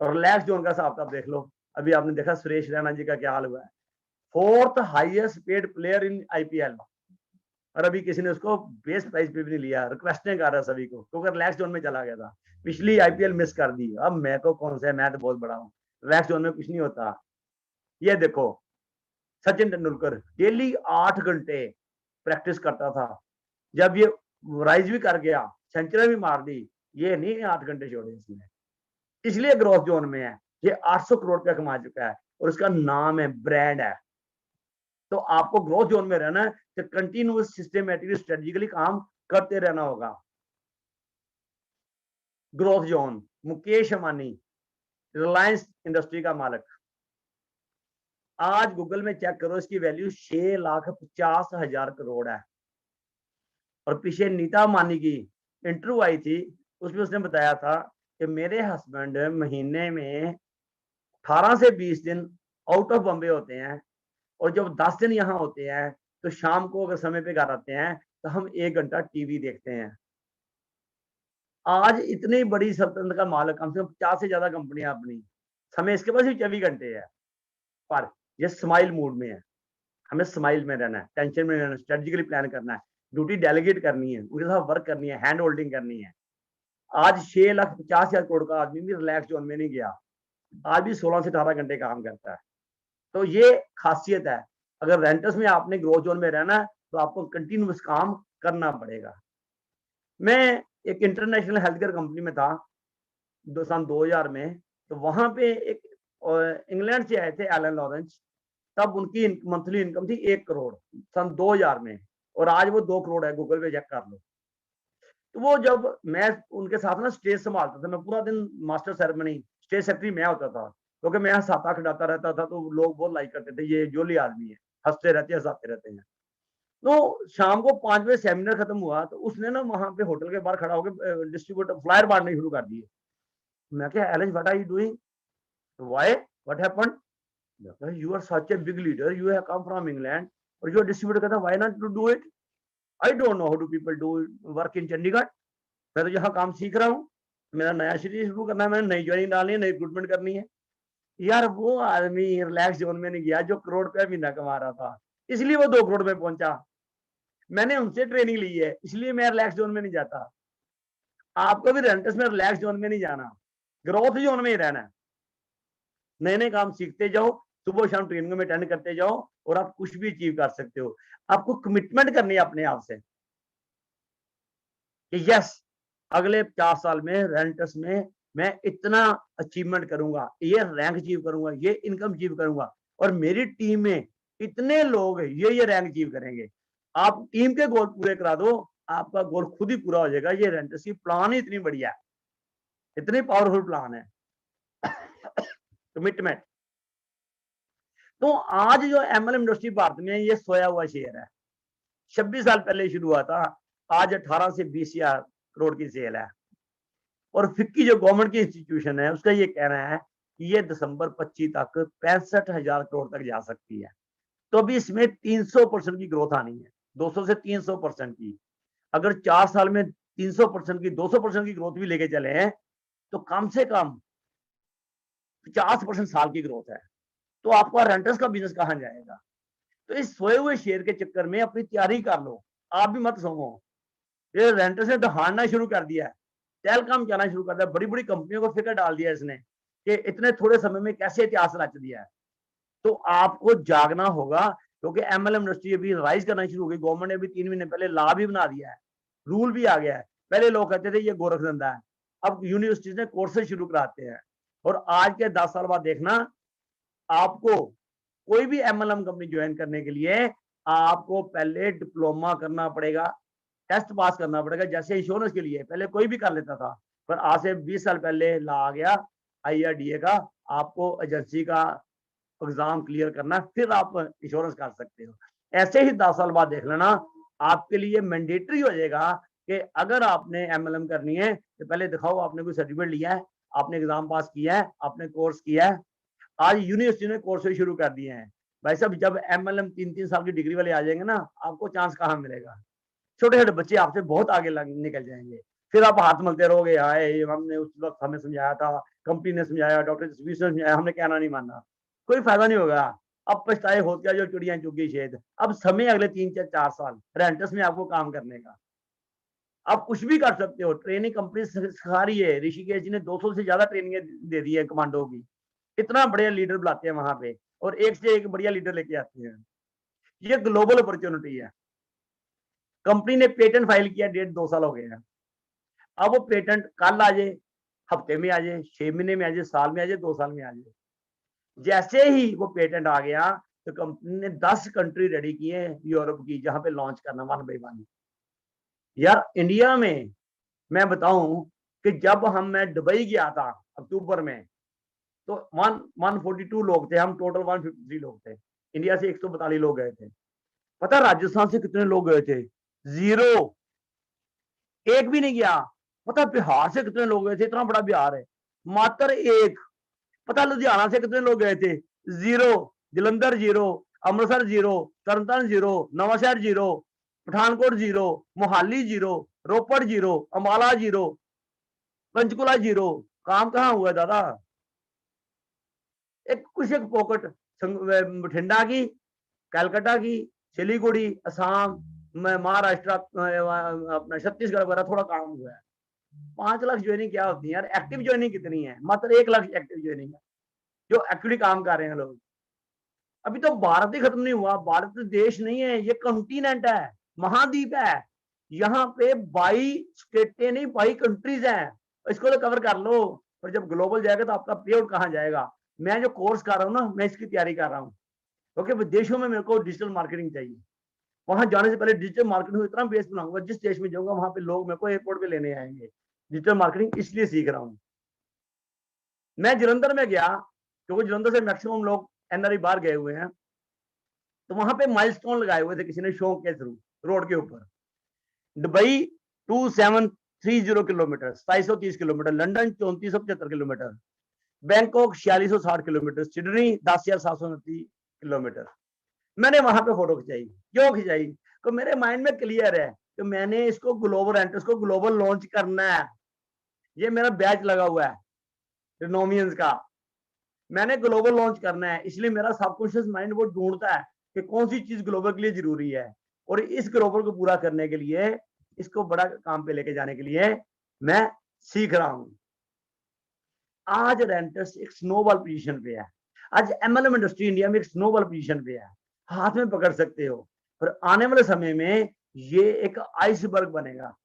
और रिलैक्स जोन का हिसाब आप देख लो, अभी आपने देखा सुरेश रैना जी का क्या हाल हुआ है, 4th highest paid player in IPL. और अभी किसी ने उसको बेस प्राइस पे भी नहीं लिया, रिक्वेस्टें कर रहा है सभी को, क्योंकि रिलैक्स जोन में चला गया था। पिछली आईपीएल मिस कर दी, अब मैं को कौन सा है, मैं तो बहुत बड़ा हूँ, रिलैक्स जोन में कुछ नहीं होता। ये देखो सचिन तेंदुलकर डेली 8 घंटे प्रैक्टिस करता था, जब ये राइज भी कर गया, सेंचुरी भी मार दी, ये नहीं 8 घंटे छोड़े इसने, इसलिए ग्रोथ जोन में है। ये 800 करोड़ रुपया कमा चुका है और उसका नाम है, ब्रांड है। तो आपको ग्रोथ जोन में रहना है तो कंटिन्यूअस सिस्टमेटिकली स्ट्रेटेजिकली काम करते रहना होगा। Growth zone, Mukesh Ambani Reliance industry का मालिक, आज गूगल में चेक करो, इसकी वैल्यू 6,50,000 करोड़ है। और पीछे नीता अंबानी की इंटरव्यू आई थी, उसमें उसने बताया था कि मेरे हस्बैंड महीने में 18 से 20 दिन आउट ऑफ बॉम्बे होते हैं, और जब 10 दिन यहाँ होते हैं तो शाम को अगर समय पे घर आते हैं तो हम 1 घंटा टीवी देखते हैं। आज इतनी बड़ी सल्तनत का मालिक, कम से कम 50 से ज्यादा कंपनियां अपनी, समय इसके पास भी 24 घंटे है, पर ये स्माइल मूड में है। हमें स्माइल में रहना है, टेंशन में रहना है, स्ट्रेटेजिकली प्लान करना है, ड्यूटी डेलीगेट करनी है, उनके साथ वर्क करनी है, हैंड होल्डिंग करनी है। आज 6,50,000 करोड़ का आदमी भी रिलैक्स जोन में नहीं गया, आज भी 16 से 18 घंटे काम करता है। तो ये खासियत है। अगर रेंटस में आपने ग्रोथ जोन में रहना है तो आपको कंटिन्यूअस काम करना पड़ेगा। मैं एक इंटरनेशनल हेल्थ केयर कंपनी में था सन 2000 में, तो वहां पे एक इंग्लैंड से आए थे एलन लॉरेंस, तब उनकी मंथली इनकम थी 1 करोड़ सन 2000 में, और आज वो 2 करोड़ है, गूगल पे चेक कर लो। तो वो जब मैं उनके साथ ना स्टेज संभालता था, मैं पूरा दिन मास्टर सेरेमनी स्टेज सेक्रेटरी मैं होता था, क्योंकि मैं यहाँ साता खिलाता रहता था, तो लोग बहुत लाइक करते थे, ये जोली आदमी है, हंसते रहते हैं, हंसाते रहते हैं। तो शाम को 5 बजे सेमिनार खत्म हुआ, तो उसने ना वहां पे होटल के बाहर खड़ा होकर डिस्ट्रीब्यूटर फ्लायर बांटने शुरू कर दिए। मैं क्या, Alex what are you doing, why, what happened, you are such a big leader, you have come from England, और जो डिस्ट्रीब्यूटर कहता, why not to do it, I don't know how do people do work in Chandigarh, मैं तो यहाँ काम सीख रहा हूँ, मेरा नया सीरीज शुरू करना है, मैंने नई ज्वाइनिंग डालनी है, नई रिक्रूटमेंट करनी है। यार वो आदमी रिलैक्स जोन में नहीं गया जो करोड़ रुपया महीना कमा रहा था, इसलिए वो 2 करोड़ में पहुंचा। मैंने उनसे ट्रेनिंग ली है, इसलिए मैं रिलैक्स जोन में नहीं जाता। आपको भी रेंटस में रिलैक्स जोन में नहीं जाना, ग्रोथ जोन में ही रहना है। नए नए काम सीखते जाओ, सुबह शाम ट्रेनिंग में अटेंड करते जाओ, और आप कुछ भी अचीव कर सकते हो। आपको कमिटमेंट करनी है अपने आप से कि यस, अगले 50 साल में रेंटस में मैं इतना अचीवमेंट करूंगा, ये रैंक अचीव करूंगा, ये इनकम अचीव करूंगा, और मेरी टीम में इतने लोग ये रैंक अचीव करेंगे। आप टीम के गोल पूरे करा दो, आपका गोल खुद ही पूरा हो जाएगा। ये रेंटस की प्लान ही इतनी बढ़िया है, इतनी पावरफुल प्लान है। कमिटमेंट। तो आज जो एमएलएम इंडस्ट्री भारत में ये सोया हुआ शेयर है, 26 साल पहले शुरू हुआ था, आज 18 से 20,000 करोड़ की सेल है। और फिक्की जो गवर्नमेंट की इंस्टीट्यूशन है, उसका ये कहना है कि ये दिसंबर 25 तक 65,000 करोड़ तक जा सकती है। तो अभी इसमें 300% की ग्रोथ आनी है, 200 से 300% की। अगर 4 साल में 300% की 200% की ग्रोथ भी लेके चले हैं, तो कम से कम 50% साल की ग्रोथ है। तो आपका रेंटर्स का बिजनेस कहाँ जाएगा? तो इस सोए हुए शेयर के चक्कर में अपनी तैयारी कर लो, आप भी मत सोओ। ये रेंटर्स ने दहाड़ना शुरू कर दिया है, टेलकॉम जाना शुरू कर दिया, बड़ी बड़ी कंपनियों को फिक्र डाल दिया इसने कि इतने थोड़े समय में कैसे इतिहास रच दिया है। तो आपको जागना होगा, क्योंकि एमएलएम इंडस्ट्री अभी राइज करना शुरू हो गई। गवर्नमेंट ने अभी 3 महीने पहले लॉ भी बना दिया है, रूल भी आ गया है। पहले लोग कहते थे ये गोरख धंधा है, अब यूनिवर्सिटीज ने कोर्सेज शुरू कराते हैं। और आज के 10 साल बाद देखना, आपको कोई भी एमएलएम कंपनी ज्वाइन करने के लिए आपको पहले डिप्लोमा करना पड़ेगा, टेस्ट पास करना पड़ेगा। जैसे इंश्योरेंस के लिए पहले कोई भी कर लेता था, पर आज से 20 साल पहले ला आ गया आईआरडीए का, आपको एजेंसी का एग्जाम क्लियर करना, फिर आप इंश्योरेंस कर सकते हो। ऐसे ही 10 साल बाद देख लेना, आपके लिए मैंडेटरी हो जाएगा कि अगर आपने एमएलएम करनी है तो पहले दिखाओ आपने कोई सर्टिफिकेट लिया है, आपने एग्जाम पास किया है, आपने कोर्स किया है। आज यूनिवर्सिटी ने कोर्सेज शुरू कर दिए हैं। भाई साहब, जब एमएलएम 3-3 साल की डिग्री वाले आ जाएंगे ना, आपको चांस कहाँ मिलेगा? छोटे छोटे बच्चे आपसे बहुत आगे निकल जाएंगे। फिर आप हाथ मलते रहोगे, हाय हमने उस वक्त हमें समझाया था, कंपनी ने समझाया, डॉक्टर ने समझाया, हमने कहना नहीं मानना, कोई फायदा नहीं होगा। अब पछताए होत क्या जो चिड़िया चुगी शेद। अब समय अगले 3 से 4 साल रेंटस में आपको काम करने का। आप कुछ भी कर सकते हो, ट्रेनिंग कंपनी सिखा रही है। ऋषिकेश जी ने 200 से ज्यादा ट्रेनिंग दे दी है कमांडो की। इतना बढ़िया लीडर बुलाते हैं वहां पे और एक से एक बढ़िया लीडर लेके आते हैं। ये ग्लोबल अपॉर्चुनिटी है। कंपनी ने पेटेंट फाइल किया, 1.5-2 साल हो गए हैं। अब वो पेटेंट कल आ जाए, हफ्ते में आ जाए, 6 महीने में आ जाए, साल में आ जाए, 2 साल में आ जाए। जैसे ही वो पेटेंट आ गया तो कंपनी ने 10 कंट्री रेडी किए यूरोप की, जहां पे लॉन्च करना 1 बाय 1। यार इंडिया में मैं बताऊं कि जब मैं दुबई गया था अक्टूबर में, तो 142 लोग थे, हम टोटल 153 लोग थे। इंडिया से 142 लोग गए थे। पता राजस्थान से कितने लोग गए थे? 0, एक भी नहीं गया। पता बिहार से कितने लोग गए थे? इतना बड़ा बिहार है, मात्र एक। पता लुधियाना से कितने लोग गए थे? 0, जलंधर 0, अमृतसर 0, तरनताਰਨ 0, नवांशहर 0, पठानकोट 0, मोहाली 0, रोपड़ 0, अम्बाला 0, पंचकुला 0। काम कहाँ हुआ दादा? एक कुछ एक पॉकेट बठिंडा की, कलकत्ता की, सिलीगुड़ी, असम, महाराष्ट्र, अपना छत्तीसगढ़ वगैरह थोड़ा काम हुआ है। 5 लाख ज्वाइनिंग क्या होती है यार? एक्टिव ज्वाइनिंग कितनी है? मात्र 1 लाख एक्टिव ज्वाइनिंग है जो एक्चुअली काम कर रहे हैं लोग। अभी तो भारत ही खत्म नहीं हुआ। भारत देश नहीं है, ये कॉन्टिनेंट है, महाद्वीप है। यहाँ पे 22 स्टेटें नहीं, 22 कंट्रीज हैं। इसको तो कवर कर लो। और जब ग्लोबल जाएगा तो आपका पे आउट कहाँ जाएगा? मैं जो कोर्स कर रहा हूँ ना, मैं इसकी तैयारी कर रहा हूँ क्योंकि विदेशों में मेरे को डिजिटल मार्केटिंग चाहिए। वहां जाने से पहले डिजिटल मार्केटिंग इतना बेस बनाऊंगा, जिस देश में जाऊंगा वहां पे लोग मेरे को एयरपोर्ट पे लेने आएंगे। डिजिटल मार्केटिंग इसलिए सीख रहा हूँ। मैं जलंधर में गया क्योंकि जलंधर से मैक्सिमम लोग एनआरआई बाहर गए हुए हैं। तो वहां पे माइलस्टोन लगाए हुए थे किसी ने शौक के थ्रू, रोड के ऊपर। Dubai 2730 kilometre, 2730 kilometre. London 3475 kilometre. Bangkok 4660 kilometre. Sydney 10,729 kilometre. मैंने वहां पे फोटो खिंचाई। क्यों खिंचाई? तो मेरे माइंड में क्लियर है कि मैंने इसको ग्लोबल एंट्रेंस को ग्लोबल लॉन्च करना है। ये मेरा बैच लगा हुआ है रिनोमियंस का। मैंने ग्लोबल लॉन्च करना है, इसलिए मेरा सबकॉन्शियस माइंड वो ढूंढता है कि कौन सी चीज ग्लोबल के लिए जरूरी है। और इस ग्लोबल को पूरा करने के लिए, इसको बड़ा काम पे लेके जाने के लिए मैं सीख रहा हूं। आज रेंटस एक स्नोबॉल पोजीशन पे है। आज एमएलएम इंडस्ट्री इंडिया में एक स्नोबॉल पोजीशन पे है, हाथ में पकड़ सकते हो। पर आने वाले समय में ये एक आइसबर्ग बनेगा।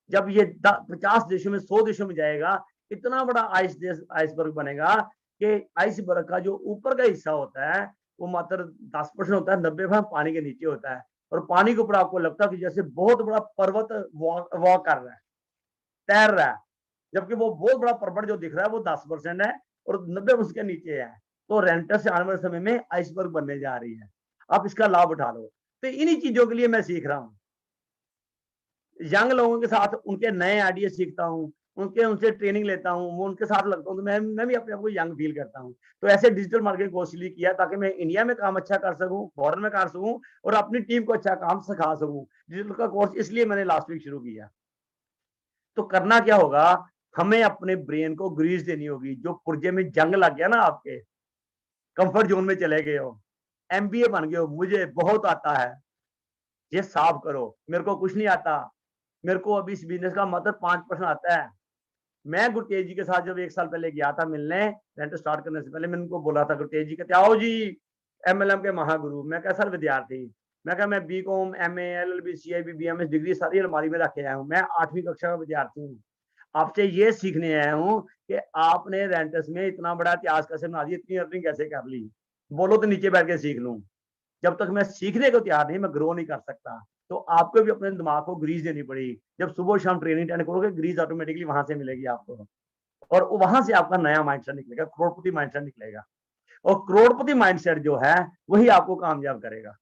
जब ये 50 देशों में, 100 देशों में जाएगा, इतना बड़ा आइसबर्ग बनेगा कि आइसबर्ग का जो ऊपर का हिस्सा होता है वो मात्र 10% होता है, 90% पानी के नीचे होता है। और पानी के ऊपर आपको लगता है कि जैसे बहुत बड़ा पर्वत वॉक कर रहा है, तैर रहा है। जबकि वो बहुत बड़ा पर्वत जो दिख रहा है वो 10% है और 90% के नीचे है। तो रेंटर से आने वाले समय में आइसबर्ग बनने जा रही है। आप इसका लाभ उठा लो। तो इन्हीं चीजों के लिए मैं सीख रहा हूँ। यंग लोगों के साथ उनके नए आइडिया सीखता हूँ, उनसे ट्रेनिंग लेता हूँ, वो उनके साथ लगता हूँ तो मैं भी अपने आप को यंग फील करता हूँ। तो ऐसे डिजिटल मार्केटिंग कोर्स इसलिए किया ताकि मैं इंडिया में काम अच्छा कर सकूँ, फॉरेन में कर सकूँ और अपनी टीम को अच्छा काम सिखा सकूँ। डिजिटल का कोर्स इसलिए मैंने लास्ट वीक शुरू किया। तो करना क्या होगा? हमें अपने ब्रेन को ग्रीस देनी होगी। जो पुर्जे में जंग लग गया ना, आपके कंफर्ट जोन में चले गए हो, एमबीए बन गए हो, मुझे बहुत आता है, ये साफ करो। मेरे को कुछ नहीं आता। मेरे को अभी इस बिजनेस का मतलब 5% आता है। मैं गुरतेज जी के साथ जब 1 साल पहले गया था मिलने, रेंट स्टार्ट करने से पहले, मैंने उनको बोला था, गुरतेज जी कहते आओ जी एमएलएम के महागुरु। मैं कहा सर विद्यार्थी। मैं कहा मैं BCom, MA, LLB, CIB, BMS degree सारी अलमारी में रखे आया हूँ। मैं 8वीं कक्षा का विद्यार्थी हूँ। आपसे ये सीखने आया हूँ कि आपने रेंटस में इतना बड़ा इतिहास कैसे बना दिया, इतनी अर्निंग कैसे कर ली। बोलो तो नीचे बैठ के सीख लूं। जब तक मैं सीखने को तैयार नहीं, मैं ग्रो नहीं कर सकता। तो आपको भी अपने दिमाग को ग्रीस देनी पड़ेगी। जब सुबह शाम ट्रेनिंग अटेंड करोगे, ग्रीस ऑटोमेटिकली वहां से मिलेगी आपको। और वहां से आपका नया माइंडसेट निकलेगा, करोड़पति माइंडसेट निकलेगा। और करोड़पति माइंडसेट जो है वही आपको कामयाब करेगा।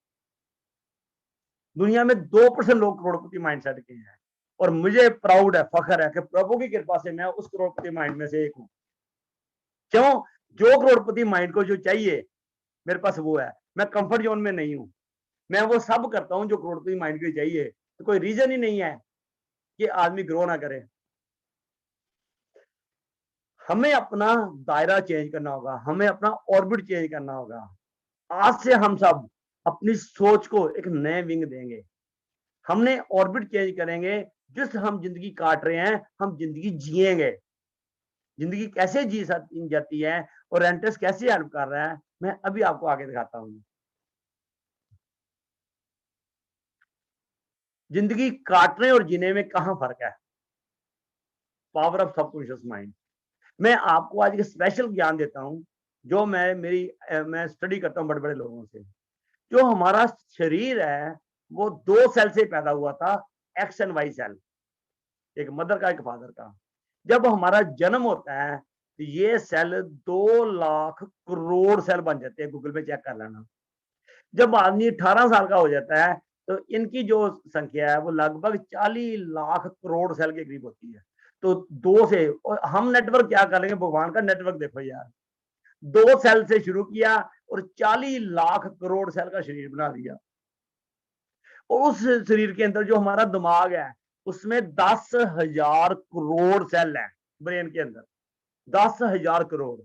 दुनिया में 2% लोग करोड़पति माइंडसेट के हैं। और मुझे प्राउड है, फख्र है कि प्रभु की कृपा से मैं उस करोड़पति माइंड में से एक हूँ। क्यों? जो करोड़पति माइंड को जो चाहिए मेरे पास वो है। मैं कंफर्ट जोन में नहीं हूं। मैं वो सब करता हूं जो करोड़पति माइंड को चाहिए। तो कोई रीजन ही नहीं है कि आदमी ग्रो ना करे। हमें अपना दायरा चेंज करना होगा, हमें अपना ऑर्बिट चेंज करना होगा। आज से हम सब अपनी सोच को एक नए विंग देंगे। हमने ऑर्बिट चेंज करेंगे। जिस हम जिंदगी काट रहे हैं, हम जिंदगी जिएंगे। जिंदगी कैसे जाती है और रेंटस कैसे हेल्प कर रहा है, मैं अभी आपको आगे दिखाता हूँ। जिंदगी काटने और जीने में कहाँ फर्क है? Power of subconscious mind. मैं आपको आज एक स्पेशल ज्ञान देता हूँ, जो मैं स्टडी करता हूँ बड़े बड़े लोगों से। जो हमारा शरीर है, वो 2 सेल से पैदा हुआ था, एक्स एंड वाई सेल, एक मदर का, एक फादर का। जब हमारा जन्म होता है, तो ये सेल 2 लाख करोड़ सेल बन जाते हैं, गूगल पे चेक कर लेना। जब आदमी 18 साल का हो जाता है, तो इनकी जो संख्या है वो लगभग 40 लाख करोड़ सेल के करीब होती है। तो 2 से, और हम नेटवर्क क्या कर लेंगे, भगवान का नेटवर्क देखो यार। 2 सेल से शुरू किया और 40 लाख करोड़ सेल का शरीर बना दिया। और उस शरीर के अंदर जो हमारा दिमाग है, उसमें 10,000 करोड़ सेल है ब्रेन के अंदर, 10,000 करोड़।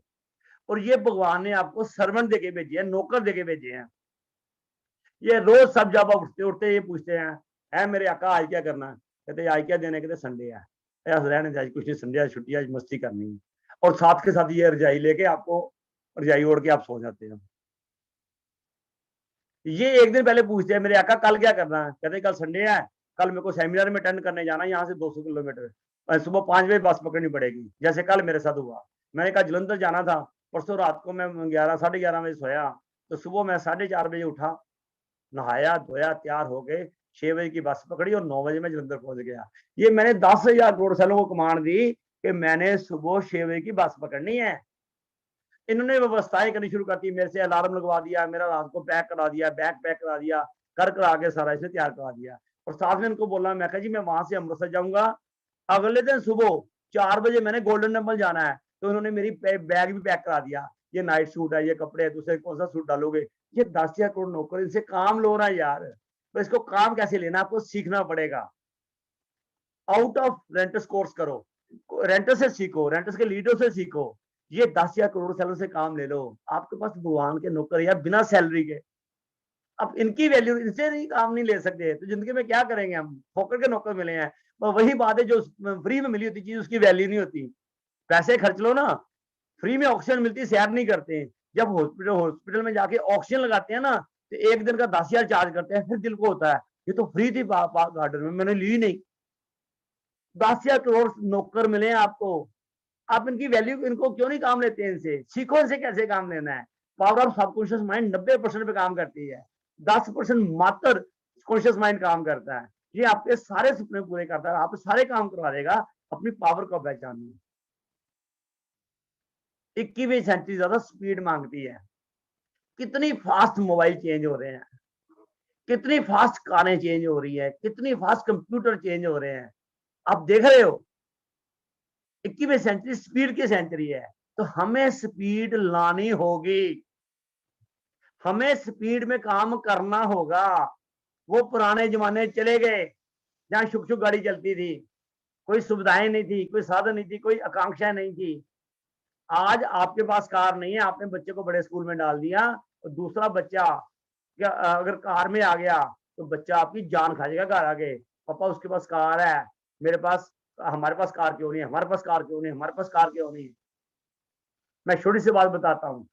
और ये भगवान ने आपको सर्वेंट देके भेजे हैं, नौकर देके भेजे हैं। ये रोज सब जब उठते उठते ये पूछते हैं, है मेरे आका आज क्या करना है? कहते आज क्या देने, कहते संडे है। रहने दे, आज कुछ नहीं, संडे, आज छुट्टी, आज मस्ती करनी है। और साथ के साथ ये रजाई लेके आपको, रजाई ओढ़ के आप सो जाते हैं। ये एक दिन पहले पूछते हैं, मेरे आका कल क्या करना है? कहते कल संडे है, कल मेरे को सेमिनार में अटेंड करने जाना है, यहाँ से 200 किलोमीटर, सुबह 5 बजे बस पकड़नी पड़ेगी, जैसे कल मेरे साथ हुआ। मैंने कहा जलंधर जाना था, परसों रात को मैं 11 साढ़े 11 बजे सोया, तो सुबह मैं 4:30 बजे उठा, नहाया धोया, तैयार हो गए, 6 बजे की बस पकड़ी और 9 बजे मैं जलंधर पहुंच गया। ये मैंने 10,000 करोड़ सालों को कमांड दी कि मैंने सुबह 6 बजे की बस पकड़नी है। इन्होंने व्यवस्थाएं करनी शुरू कर दी, मेरे से अलार्म लगवा दिया, मेरा रात को पैक करा दिया, बैग पैक करा दिया, कर करा के सारा इसे तैयार करा दिया। और साथ में इनको बोला, मैं कहा जी मैं वहां से अमृतसर जाऊंगा, अगले दिन सुबह 4 बजे मैंने गोल्डन टेम्पल जाना है। तो इन्होंने मेरी बैग भी पैक करा दिया, ये नाइट सूट है, ये कपड़े है, दूसरे कौन सा सूट डालोगे? ये 10,000 करोड़ नौकर, इनसे काम लो ना यार। तो इसको काम कैसे लेना, आपको सीखना पड़ेगा। आउट ऑफ रेंटस कोर्स करो, रेंटस से सीखो, रेंटस के लीडर से सीखो। ये 10,000 करोड़ सैलरी से काम ले लो। आपके पास भगवान के नौकर या बिना सैलरी के, अब इनकी वैल्यू, इनसे नहीं काम नहीं ले सकते, तो जिंदगी में क्या करेंगे? हम फोकर के नौकर मिले हैं। पर वही बात है, जो फ्री में मिली होती चीज उसकी वैल्यू नहीं होती। पैसे खर्च लो ना, फ्री में ऑक्सीजन मिलती, सैर नहीं करते। जब हॉस्पिटल में जाके ऑक्सीजन लगाते हैं ना, तो एक दिन का 10,000 चार्ज करते हैं, फिर दिल को होता है ये तो फ्री थी गार्डन में, मैंने ली नहीं। 10,000 करोड़ नौकर मिले हैं आपको, आप इनकी वैल्यू, इनको क्यों नहीं काम लेते? इनसे सीखो, इनसे कैसे काम लेना है। पावर ऑफ सबकॉन्शियस माइंड 90% पे काम करती है, 10% मात्र कॉन्शियस माइंड काम करता है। ये आपके सारे सपने पूरे करता है, आप सारे काम करवा देगा। अपनी पावर को पहचानिए। 21वीं सेंचुरी ज्यादा स्पीड मांगती है। कितनी फास्ट मोबाइल चेंज हो रहे हैं, कितनी फास्ट कारें चेंज हो रही है, कितनी फास्ट कंप्यूटर चेंज हो रहे हैं, आप देख रहे हो। 21वीं सेंचुरी स्पीड की सेंचुरी है, तो हमें स्पीड लानी होगी, हमें स्पीड में काम करना होगा। वो पुराने जमाने चले गए, जहाँ शुक शुक गाड़ी चलती थी, कोई सुविधाएं नहीं थी, कोई साधन नहीं थी, कोई आकांक्षा नहीं थी। आज आपके पास कार नहीं है, आपने बच्चे को बड़े स्कूल में डाल दिया, और दूसरा बच्चा अगर कार में आ गया, तो बच्चा आपकी जान खा जाएगा घर आके। पापा उसके पास कार है, मेरे पास, हमारे पास कार क्यों नहीं है, हमारे पास कार क्यों नहीं है, हमारे पास कार क्यों नहीं है? मैं छोटी सी बात बताता हूँ।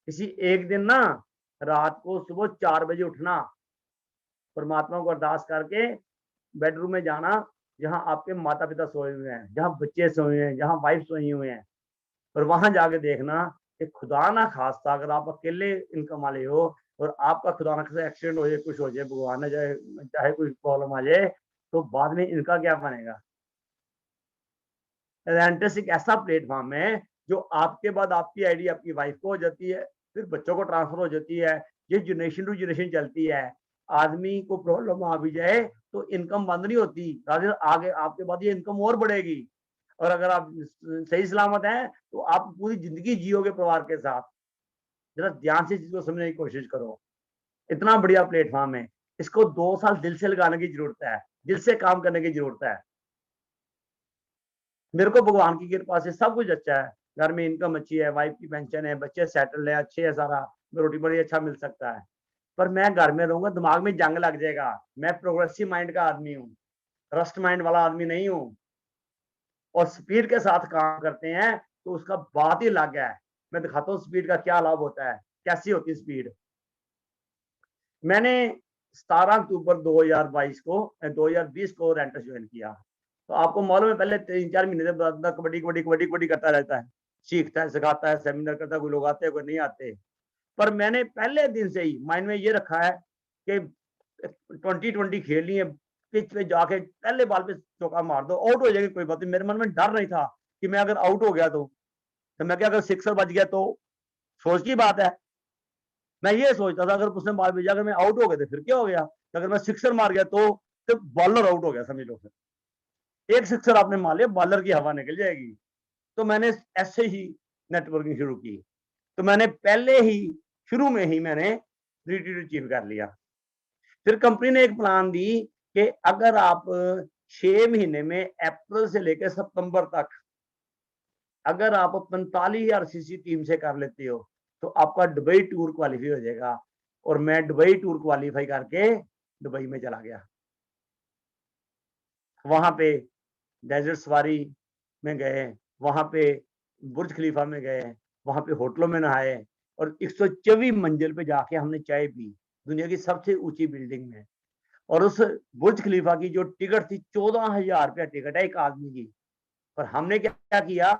किसी एक दिन ना, रात को सुबह 4 बजे उठना, परमात्मा को अरदास करके बेडरूम में जाना, जहाँ आपके माता पिता सोए हुए हैं, जहाँ बच्चे सोए हुए हैं, जहाँ वाइफ सोई हुए हैं, और वहां जाके देखना कि खुदा ना खास्ता अगर आप अकेले इनकम वाले हो, और आपका खुदा ना खास्ता एक्सीडेंट हो जाए, कुछ हो जाए, भगवान ना जाए, चाहे कोई प्रॉब्लम आ जाए, तो बाद में इनका क्या बनेगा? रेंटस एक ऐसा प्लेटफॉर्म है, जो आपके बाद आपकी आईडी आपकी वाइफ को हो जाती है, फिर बच्चों को ट्रांसफर हो जाती है। ये जनरेशन टू जनरेशन चलती है। आदमी को प्रॉब्लम आ भी जाए, तो इनकम बंद नहीं होती, राधे आगे आपके बाद ये इनकम और बढ़ेगी। और अगर आप सही सलामत हैं, तो आप पूरी जिंदगी जियोगे परिवार के साथ। जरा ध्यान से चीज को समझने की कोशिश करो। इतना बढ़िया प्लेटफॉर्म है, इसको 2 साल दिल से लगाने की जरूरत है, दिल से काम करने की जरूरत है। मेरे को भगवान की कृपा से सब कुछ अच्छा है, घर में इनकम अच्छी है, वाइफ की पेंशन है, बच्चे सेटल्ड है, अच्छे है सारा। रोटी बड़ी अच्छा मिल सकता है, पर मैं घर में रहूंगा, दिमाग में जंग लग जाएगा। मैं प्रोग्रेसिव माइंड का आदमी हूँ, रस्ट माइंड वाला आदमी नहीं हूँ। और स्पीड के साथ काम करते हैं तो उसका बात ही अलग है। मैं दिखाता हूँ स्पीड का क्या लाभ होता है, कैसी होती है स्पीड। मैंने 17 अक्टूबर 2022 को 2020 को रेंटस ज्वाइन किया। तो आपको मालूम है पहले 3-4 महीने से बंदा कबड्डी कबड्डी कबड्डी कबड्डी करता रहता है, सीखता है, सिखाता है, सेमिनार करता है, कोई लोग आते हैं, कोई नहीं आते। पर मैंने पहले दिन से ही माइंड में ये रखा है कि 20-20 खेलनी है, पिच पे जाके पहले बॉल पे चौका मार दो, आउट हो जाएगी कोई बात नहीं। मेरे मन में डर नहीं था कि मैं अगर आउट हो गया तो मैं क्या, अगर सिक्सर बच गया तो सोच की बात है। मैं ये सोचता था अगर उसने बॉल भेजा, अगर मैं आउट हो गया तो फिर क्या हो गया, अगर मैं सिक्सर मार गया तो बॉलर आउट हो गया, समझ लो। फिर एक सिक्सर आपने मार लिया, बॉलर की हवा निकल जाएगी। तो मैंने ऐसे ही नेटवर्किंग शुरू की। तो मैंने पहले ही शुरू में ही मैंने रिट्रीट अचीव कर लिया। फिर कंपनी ने एक प्लान दी कि अगर आप 6 महीने में अप्रैल से लेकर सितंबर तक अगर आप 45,000 सीसी टीम से कर लेते हो तो आपका दुबई टूर क्वालिफाई हो जाएगा। और मैं दुबई टूर क्वालिफाई करके दुबई में चला गया। वहां पे डेजर्ट सवारी में गए, वहां पे बुर्ज खलीफा में गए, वहां पे होटलों में नहाए और 124 मंजिल पे जाके हमने चाय पी, दुनिया की सबसे ऊंची बिल्डिंग में। और उस बुर्ज खलीफा की जो टिकट थी, 14,000 रुपया टिकट है एक आदमी की। पर हमने क्या किया,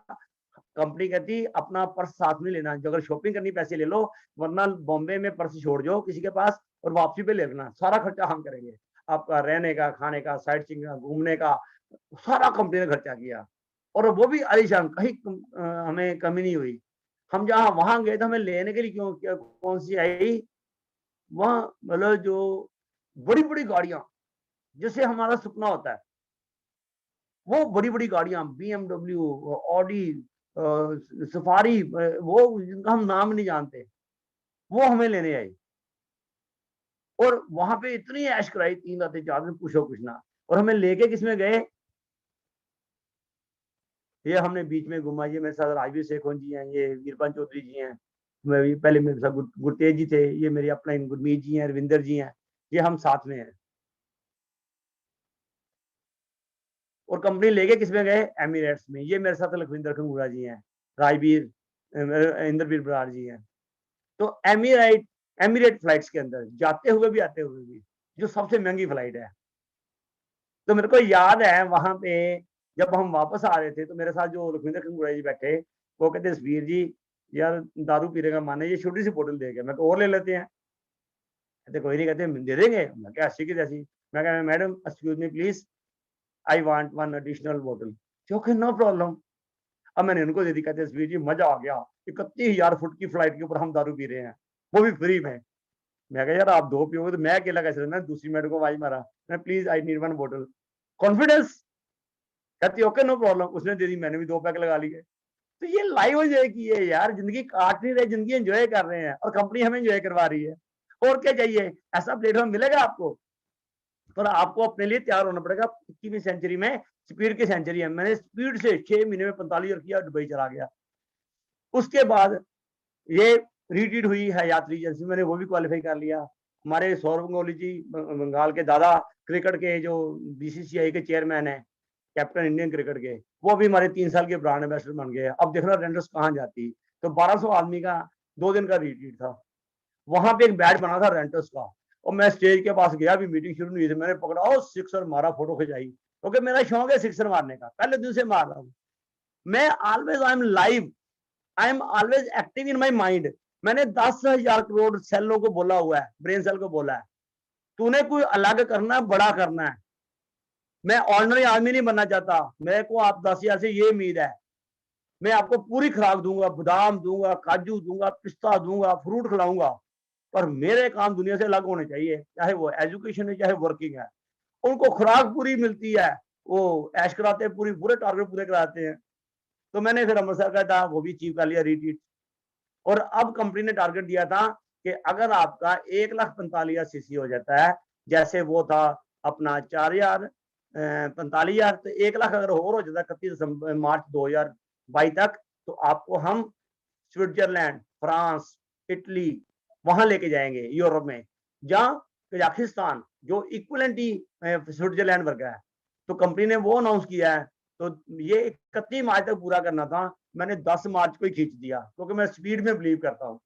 कंपनी कहती अपना पर्स साथ में लेना, जो अगर शॉपिंग करनी पैसे ले लो, वरना बॉम्बे में पर्स छोड़ जाओ किसी के पास और वापसी पे ले लेना, सारा खर्चा हम करेंगे। आपका रहने का, खाने का, साइट सीइंग का, घूमने का, सारा कंपनी ने खर्चा किया। और वो भी आलीशान, कहीं हमें कमी नहीं हुई। हम जहाँ वहां गए थे, हमें लेने के लिए कौन सी आई, वहां मतलब जो बड़ी बड़ी गाड़ियां, जैसे हमारा सपना होता है, वो बड़ी बड़ी गाड़ियां, BMW, ऑडी, सफारी, वो जिनका हम नाम नहीं जानते, वो हमें लेने आई। और वहां पे इतनी ऐश कराई 3 रातें 4 दिन, पूछो कुछ ना। और हमें लेके किसमें गए, ये हमने बीच में घुमा, ये मेरे साथ राजवीर शेखोन जी हैं, ये वीरपाल चौधरी जी हैं, मैं भी पहले मेरे साथ गुरतेज जी थे, ये मेरी अपलाइन गुरमीत जी हैं, रविंदर जी हैं, ये हम साथ में हैं। और कंपनी लेके किसमें गए, एमिरेट्स में। ये मेरे साथ लखविंदर खंगूरा जी हैं, राजवीर, इंद्रवीर बराड़ जी हैं। तो एमिरेट फ्लाइट्स के अंदर जाते हुए भी आते हुए भी, जो सबसे महंगी फ्लाइट है। तो मेरे को याद है वहां पे जब हम वापस आ रहे थे, तो मेरे साथ जो लखविंदर खंगूरा जी बैठे, वो कहते वीर जी यार दारू पीने का मन है, ये छोटी सी बोतल दे गया, मैं और ले लेते हैं। कहते कोई नहीं, कहते दे देंगे। मैं क्या ऐसी की जैसी, मैं कहा madam excuse me please, I want one additional बोतल। Okay no problem. अब मैंने उनको दे दी। कहते वीर जी मजा आ गया, 31,000 फुट की फ्लाइट के ऊपर हम दारू पी रहे हैं, वो भी फ्री में। मैं कहा यार आप 2 पियोगे तो मैं अकेला कैसे, मैं दूसरी मैडम को आवाज मारा, मैं प्लीज आई नीड वन बोतल, कॉन्फिडेंस। कहती ओके नो प्रॉब्लम, उसने दे दी, मैंने भी 2 पैक लगा लिए। तो ये लाइव एंजॉय की है यार, जिंदगी काट नहीं रहे, जिंदगी एंजॉय कर रहे हैं और कंपनी हमें एंजॉय करवा रही है। और क्या चाहिए, ऐसा प्लेटफॉर्म मिलेगा आपको। पर आपको अपने लिए तैयार होना पड़ेगा। 21वीं सेंचुरी में स्पीड की सेंचुरी है। मैंने स्पीड से 6 महीने में 45 किया, दुबई चला गया। उसके बाद ये रीट्रीट हुई है यात्री एजेंसी, मैंने वो भी क्वालिफाई कर लिया। हमारे सौरभ गंगोली जी, बंगाल के दादा, क्रिकेट के जो BCCI के चेयरमैन है, कैप्टन इंडियन क्रिकेट के, वो भी हमारे 3 साल के ब्रांड एम्बेसडर बन गए। अब देखना रेंडर्स कहाँ जाती। तो 1200 आदमी का 2 दिन का रिट्रीट था। वहां पे एक बैच बना था रेंटर्स का, और मैं स्टेज के पास गया, अभी मीटिंग शुरू नहीं हुई थी, मैंने पकड़ा और सिक्सर मारा, फोटो खिंचाई, क्योंकि मेरा शौक है सिक्सर मारने का, पहले दिन से मार रहा हूँ मैं। Always I am live, I am always active in my mind. मैंने 10,000 करोड़ सेलों को बोला हुआ है, ब्रेन सेल को बोला है, तूने कोई अलग करना है, बड़ा करना है। मैं ऑर्डिनरी आदमी नहीं बनना चाहता। मेरे को आप 10,000 से ये उम्मीद है, मैं आपको पूरी खुराक दूंगा, बादाम दूंगा, काजू दूंगा, पिस्ता दूंगा, फ्रूट खिलाऊंगा, पर मेरे काम दुनिया से अलग होने चाहिए, चाहे वो एजुकेशन है, चाहे वर्किंग है। उनको खुराक पूरी मिलती है, वो ऐश कराते हैं, पूरे टारगेट पूरे कराते हैं। तो मैंने फिर अमृतसर का था, वो भी अचीव कर लिया, रिट्रीट। और अब कंपनी ने टारगेट दिया था कि अगर आपका 1,45,000 सीसी हो जाता है, जैसे वो था अपना 4,000 45,000, तो 1,00,000 अगर और हो जाता है 31 मार्च 2022 तक, तो आपको हम स्विट्जरलैंड, फ्रांस, इटली, वहां लेके जाएंगे यूरोप में, जहाँ कजाकिस्तान जो इक्वलेंट ही स्विट्जरलैंड वर्गा है। तो कंपनी ने वो अनाउंस किया है। तो ये 31 मार्च तक पूरा करना था, मैंने 10 मार्च को ही खींच दिया, क्योंकि मैं स्पीड में बिलीव करता हूँ।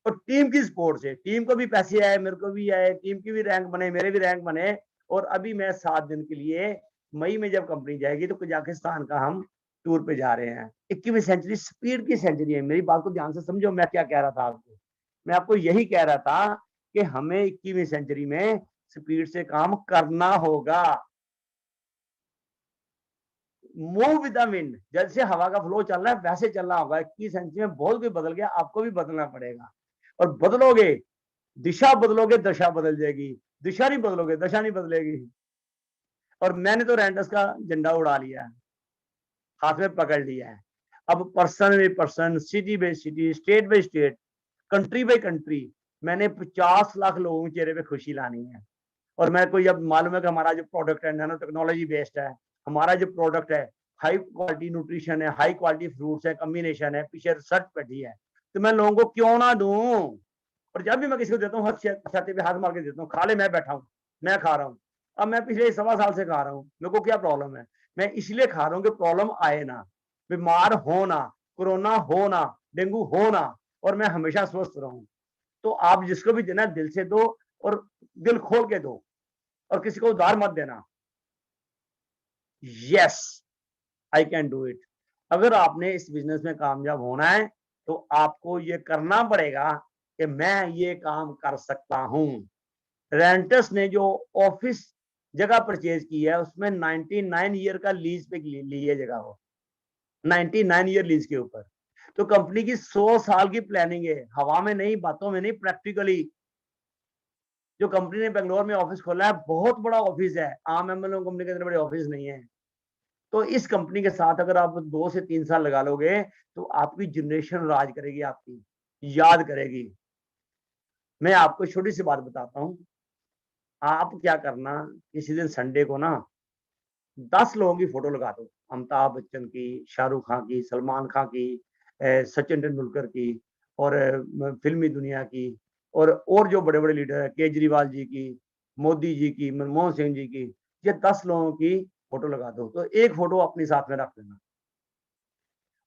और टीम की सपोर्ट से, टीम को भी पैसे आए, मेरे को भी आए, टीम की भी रैंक बने, मेरे भी रैंक बने। और अभी मैं 7 दिन के लिए मई में जब कंपनी जाएगी तो कजाकिस्तान का हम टूर पे जा रहे हैं। 21वीं सेंचुरी स्पीड की सेंचुरी है। मेरी बात को ध्यान से समझो, मैं क्या कह रहा था आपको। मैं आपको यही कह रहा था कि हमें 21वीं सेंचुरी में स्पीड से काम करना होगा। मूव विद द विंड, जैसे हवा का फ्लो चल रहा है वैसे चलना होगा। 21वीं सेंचुरी में बहुत कुछ बदल गया, आपको भी बदलना पड़ेगा। और बदलोगे, दिशा बदलोगे, दशा बदल जाएगी। दिशा नहीं बदलोगे, दशा नहीं बदलेगी। और मैंने तो रेंटस का झंडा उड़ा लिया है, हाथ में पकड़ लिया है। अब person by person, city bye city, state by state, country by country, मैंने 50 लाख लोगों के चेहरे पे खुशी लानी है। और मैं कोई, अब मालूम है कि हमारा जो प्रोडक्ट है नैनो टेक्नोलॉजी बेस्ड है, हमारा जो प्रोडक्ट है हाई क्वालिटी न्यूट्रिशन है, हाई क्वालिटी फ्रूट्स है, कॉम्बिनेशन है, पीछे रिसर्च बैठी है, तो मैं लोगों को क्यों ना दूं। और जब भी मैं किसी को देता हूँ, छाती पे हाथ मार के देता हूँ, खा ले, मैं बैठा हूँ, मैं खा रहा हूँ। अब मैं पिछले 1.25 साल से खा रहा हूँ, मेरे को क्या प्रॉब्लम है। मैं इसलिए खा रहा हूँ कि प्रॉब्लम आए ना, बीमार हो ना, कोरोना हो ना, डेंगू हो ना, और मैं हमेशा स्वस्थ रहूं। तो आप जिसको भी देना दिल से दो, और दिल खोल के दो, और किसी को उधार मत देना। Yes, I can do it. अगर आपने इस बिजनेस में कामयाब होना है तो आपको ये करना पड़ेगा कि मैं ये काम कर सकता हूं। रेंटस ने जो ऑफिस जगह परचेज की है उसमें 99 ईयर का लीज पे ली है जगह, वो 99 ईयर लीज के ऊपर। तो कंपनी की 100 साल की प्लानिंग है, हवा में नहीं, बातों में नहीं, प्रैक्टिकली। जो कंपनी ने बेंगलोर में ऑफिस खोला है, बहुत बड़ा ऑफिस है, आम एमएलए कंपनी के अंदर बड़े ऑफिस नहीं है। तो इस कंपनी के साथ अगर आप 2 से 3 साल लगा लोगे तो आपकी जनरेशन राज करेगी, आपकी याद करेगी। मैं आपको छोटी सी बात बताता हूँ। आप क्या करना, किसी दिन संडे को ना 10 लोगों की फोटो लगा दो, अमिताभ बच्चन की, शाहरुख खान की, सलमान खान की, सचिन तेंदुलकर की, और फिल्मी दुनिया की, और जो बड़े बड़े लीडर है, केजरीवाल जी की, मोदी जी की, मनमोहन सिंह जी की, ये 10 लोगों की फोटो लगा दो। तो एक फोटो अपने साथ में रख लेना,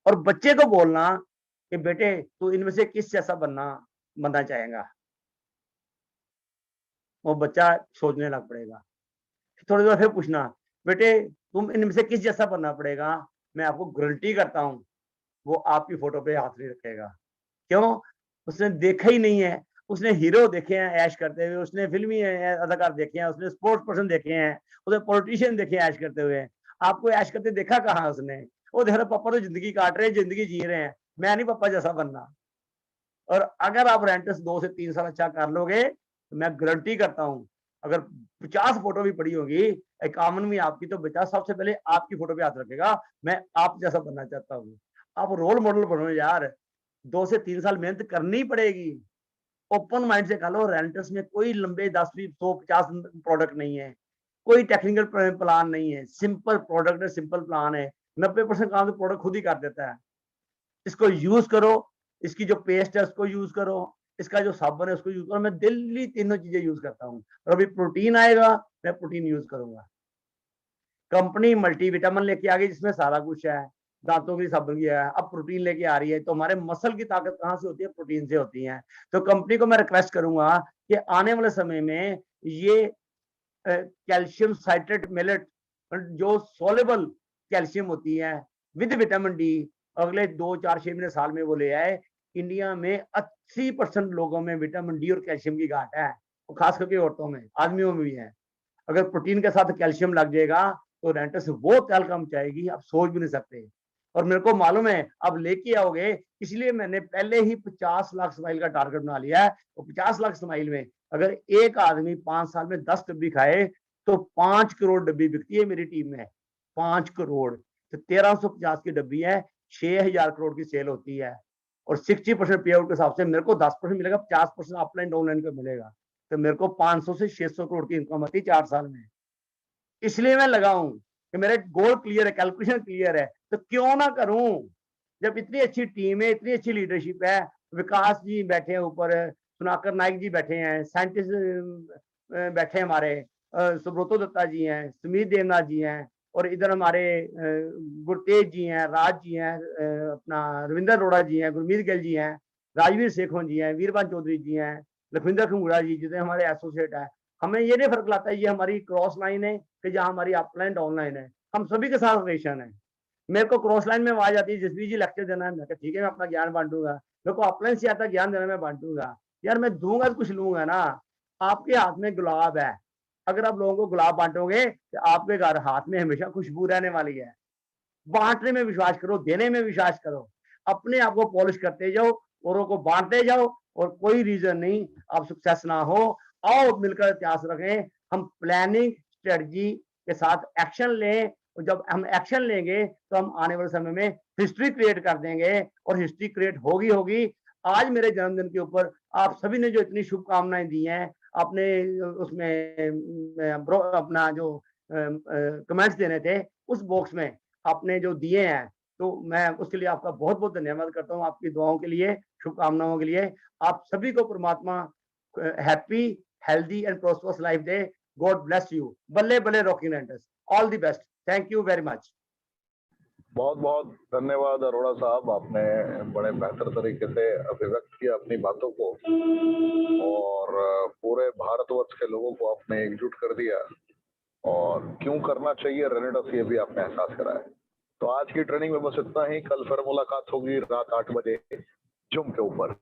और बच्चे को बोलना कि बेटे तू इनमें से किस जैसा बनना चाहेगा। वो बच्चा सोचने लग पड़ेगा। थोड़ी देर फिर पूछना, बेटे तुम इनमें से किस जैसा बनना पड़ेगा। मैं आपको गारंटी करता हूँ वो आपकी फोटो पे हाथ नहीं रखेगा। क्यों? उसने देखा ही नहीं है। उसने हीरो देखे हैं ऐश करते हुए, उसने फिल्मी अदाकार देखे हैं, उसने स्पोर्ट्स पर्सन देखे हैं, उसने पॉलिटिशियन देखे हैं ऐश करते हुए। आपको ऐश करते देखा कहाँ उसने? वो देख रहा पापा तो जिंदगी काट रहे हैं, जिंदगी जी रहे हैं, मैं नहीं पापा जैसा बनना। और अगर आप रेंटस 2 से 3 साल अच्छा कर लोगे तो मैं गारंटी करता हूँ, अगर 50 फोटो भी पड़ी होगी इकामन में आपकी, तो बेटा सबसे पहले आपकी फोटो पे हाथ रखेगा, मैं आप जैसा बनना चाहता हूँ। आप रोल मॉडल बनो यार। 2 से 3 साल मेहनत करनी पड़ेगी। ओपन माइंड से खा लो। रेंटस में कोई लंबे 10 20 150 प्रोडक्ट नहीं है, कोई टेक्निकल प्लान नहीं है, सिंपल प्रोडक्ट है, सिंपल प्लान है। 90% काम तो प्रोडक्ट खुद ही कर देता है। इसको यूज करो, इसकी जो पेस्ट है उसको यूज करो, इसका जो साबुन है उसको यूज करो। मैं दिल्ली तीनों चीजें यूज करता हूँ। और अभी प्रोटीन आएगा, मैं प्रोटीन यूज करूंगा। कंपनी मल्टीविटामिन लेके आ गई जिसमें सारा कुछ है, दांतों की साबुन की है, अब प्रोटीन लेके आ रही है। तो हमारे मसल की ताकत कहाँ से होती है? प्रोटीन से होती है। तो कंपनी को मैं रिक्वेस्ट करूंगा कि आने वाले समय में ये कैल्शियम साइट्रेट मिलेट, जो सोलेबल कैल्शियम होती है विद विटामिन डी, अगले 2 4 6 महीने साल में वो ले आए। इंडिया में 80% लोगों में विटामिन डी और कैल्शियम की घाट है, और खास करके औरतों में, आदमियों में भी है। अगर प्रोटीन के साथ कैल्शियम लग जाएगा तो रेंटस वो तेल कम जाएगी, आप सोच भी नहीं सकते। और मेरे को मालूम है अब लेके आओगे, इसलिए मैंने पहले ही 50 लाख स्माइल का टारगेट बना लिया है। और 50 लाख स्माइल में अगर एक आदमी 5 साल में 10 डब्बी खाए तो 5 करोड़ डब्बी बिकती है मेरी टीम में। 5 करोड़ तो 1350 की डब्बी है, 6000 करोड़ की सेल होती है। और 60% पे आउट के हिसाब से मेरे को 10% मिलेगा, 50% ऑफलाइन डाउनलाइन को मिलेगा। तो मेरे को 500 से 600 करोड़ की इनकम आती है 4 साल में। इसलिए मैं लगा हूं कि मेरे गोल क्लियर है, कैलकुलेशन क्लियर है, तो क्यों ना करूं। जब इतनी अच्छी टीम है, इतनी अच्छी लीडरशिप है, विकास जी बैठे हैं ऊपर, सुनाकर नाइक जी बैठे हैं, साइंटिस्ट बैठे हैं हमारे, सुब्रतो दत्ता जी हैं, सुमीत देवनाथ जी हैं, और इधर हमारे गुरतेज जी हैं, राज जी हैं, अपना रविंदर अरोड़ा जी हैं, गुरमीत गिल जी हैं, राजवीर शेखों जी हैं, वीरबान चौधरी जी हैं, लखविंदर खंगूड़ा जी जितने हमारे एसोसिएट हैं। हमें ये नहीं फर्क लाता है ये हमारी क्रॉस लाइन है कि जहाँ हमारी अपलाइन डाउन लाइन है, हम सभी के साथ रिलेशन है। मेरे को क्रॉस लाइन में आवाज आती है जसवीर जी लेक्चर देना है, मैं कहा ठीक है मैं अपना ज्ञान बांटूंगा। मेरे को अपलाइन से आता ज्ञान देना मैं बांटूंगा। यार मैं दूंगा तो कुछ लूंगा ना। आपके हाथ में गुलाब है, अगर आप लोगों को गुलाब बांटोगे तो आपके घर हाथ में हमेशा खुशबू रहने वाली है। बांटने में विश्वास करो, देने में विश्वास करो, अपने आप को पॉलिश करते जाओ, औरों को बांटते जाओ, और कोई रीजन नहीं आप सक्सेस ना हो। आओ मिलकर इतिहास रखें, हम प्लानिंग स्ट्रेटजी के साथ एक्शन लें, और जब हम एक्शन लेंगे तो हम आने वाले समय में हिस्ट्री क्रिएट कर देंगे, और हिस्ट्री क्रिएट होगी होगी। आज मेरे जन्मदिन के ऊपर आप सभी ने जो इतनी शुभकामनाएं दी हैं, आपने उसमें अपना जो कमेंट्स देने थे उस बॉक्स में आपने जो दिए हैं, तो मैं उसके लिए आपका बहुत बहुत धन्यवाद करता हूँ, आपकी दुआओं के लिए, शुभकामनाओं के लिए। आप सभी को परमात्मा happy, healthy and prosperous life they. God bless you. बल्ले बल्ले rocking renters, all the best. Thank you very much. बहुत बहुत धन्यवाद अरोड़ा साहब, आपने बड़े बेहतर तरीके से अभिव्यक्त किया अपनी बातों को, और पूरे भारतवर्ष के लोगों को आपने एकजुट कर दिया, और क्यों करना चाहिए रेनेडस ये भी आपने एहसास कराया। तो आज की ट्रेनिंग में बस इतना ही। कल फिर मुलाकात होगी रात 8 बजे जूम के ऊपर।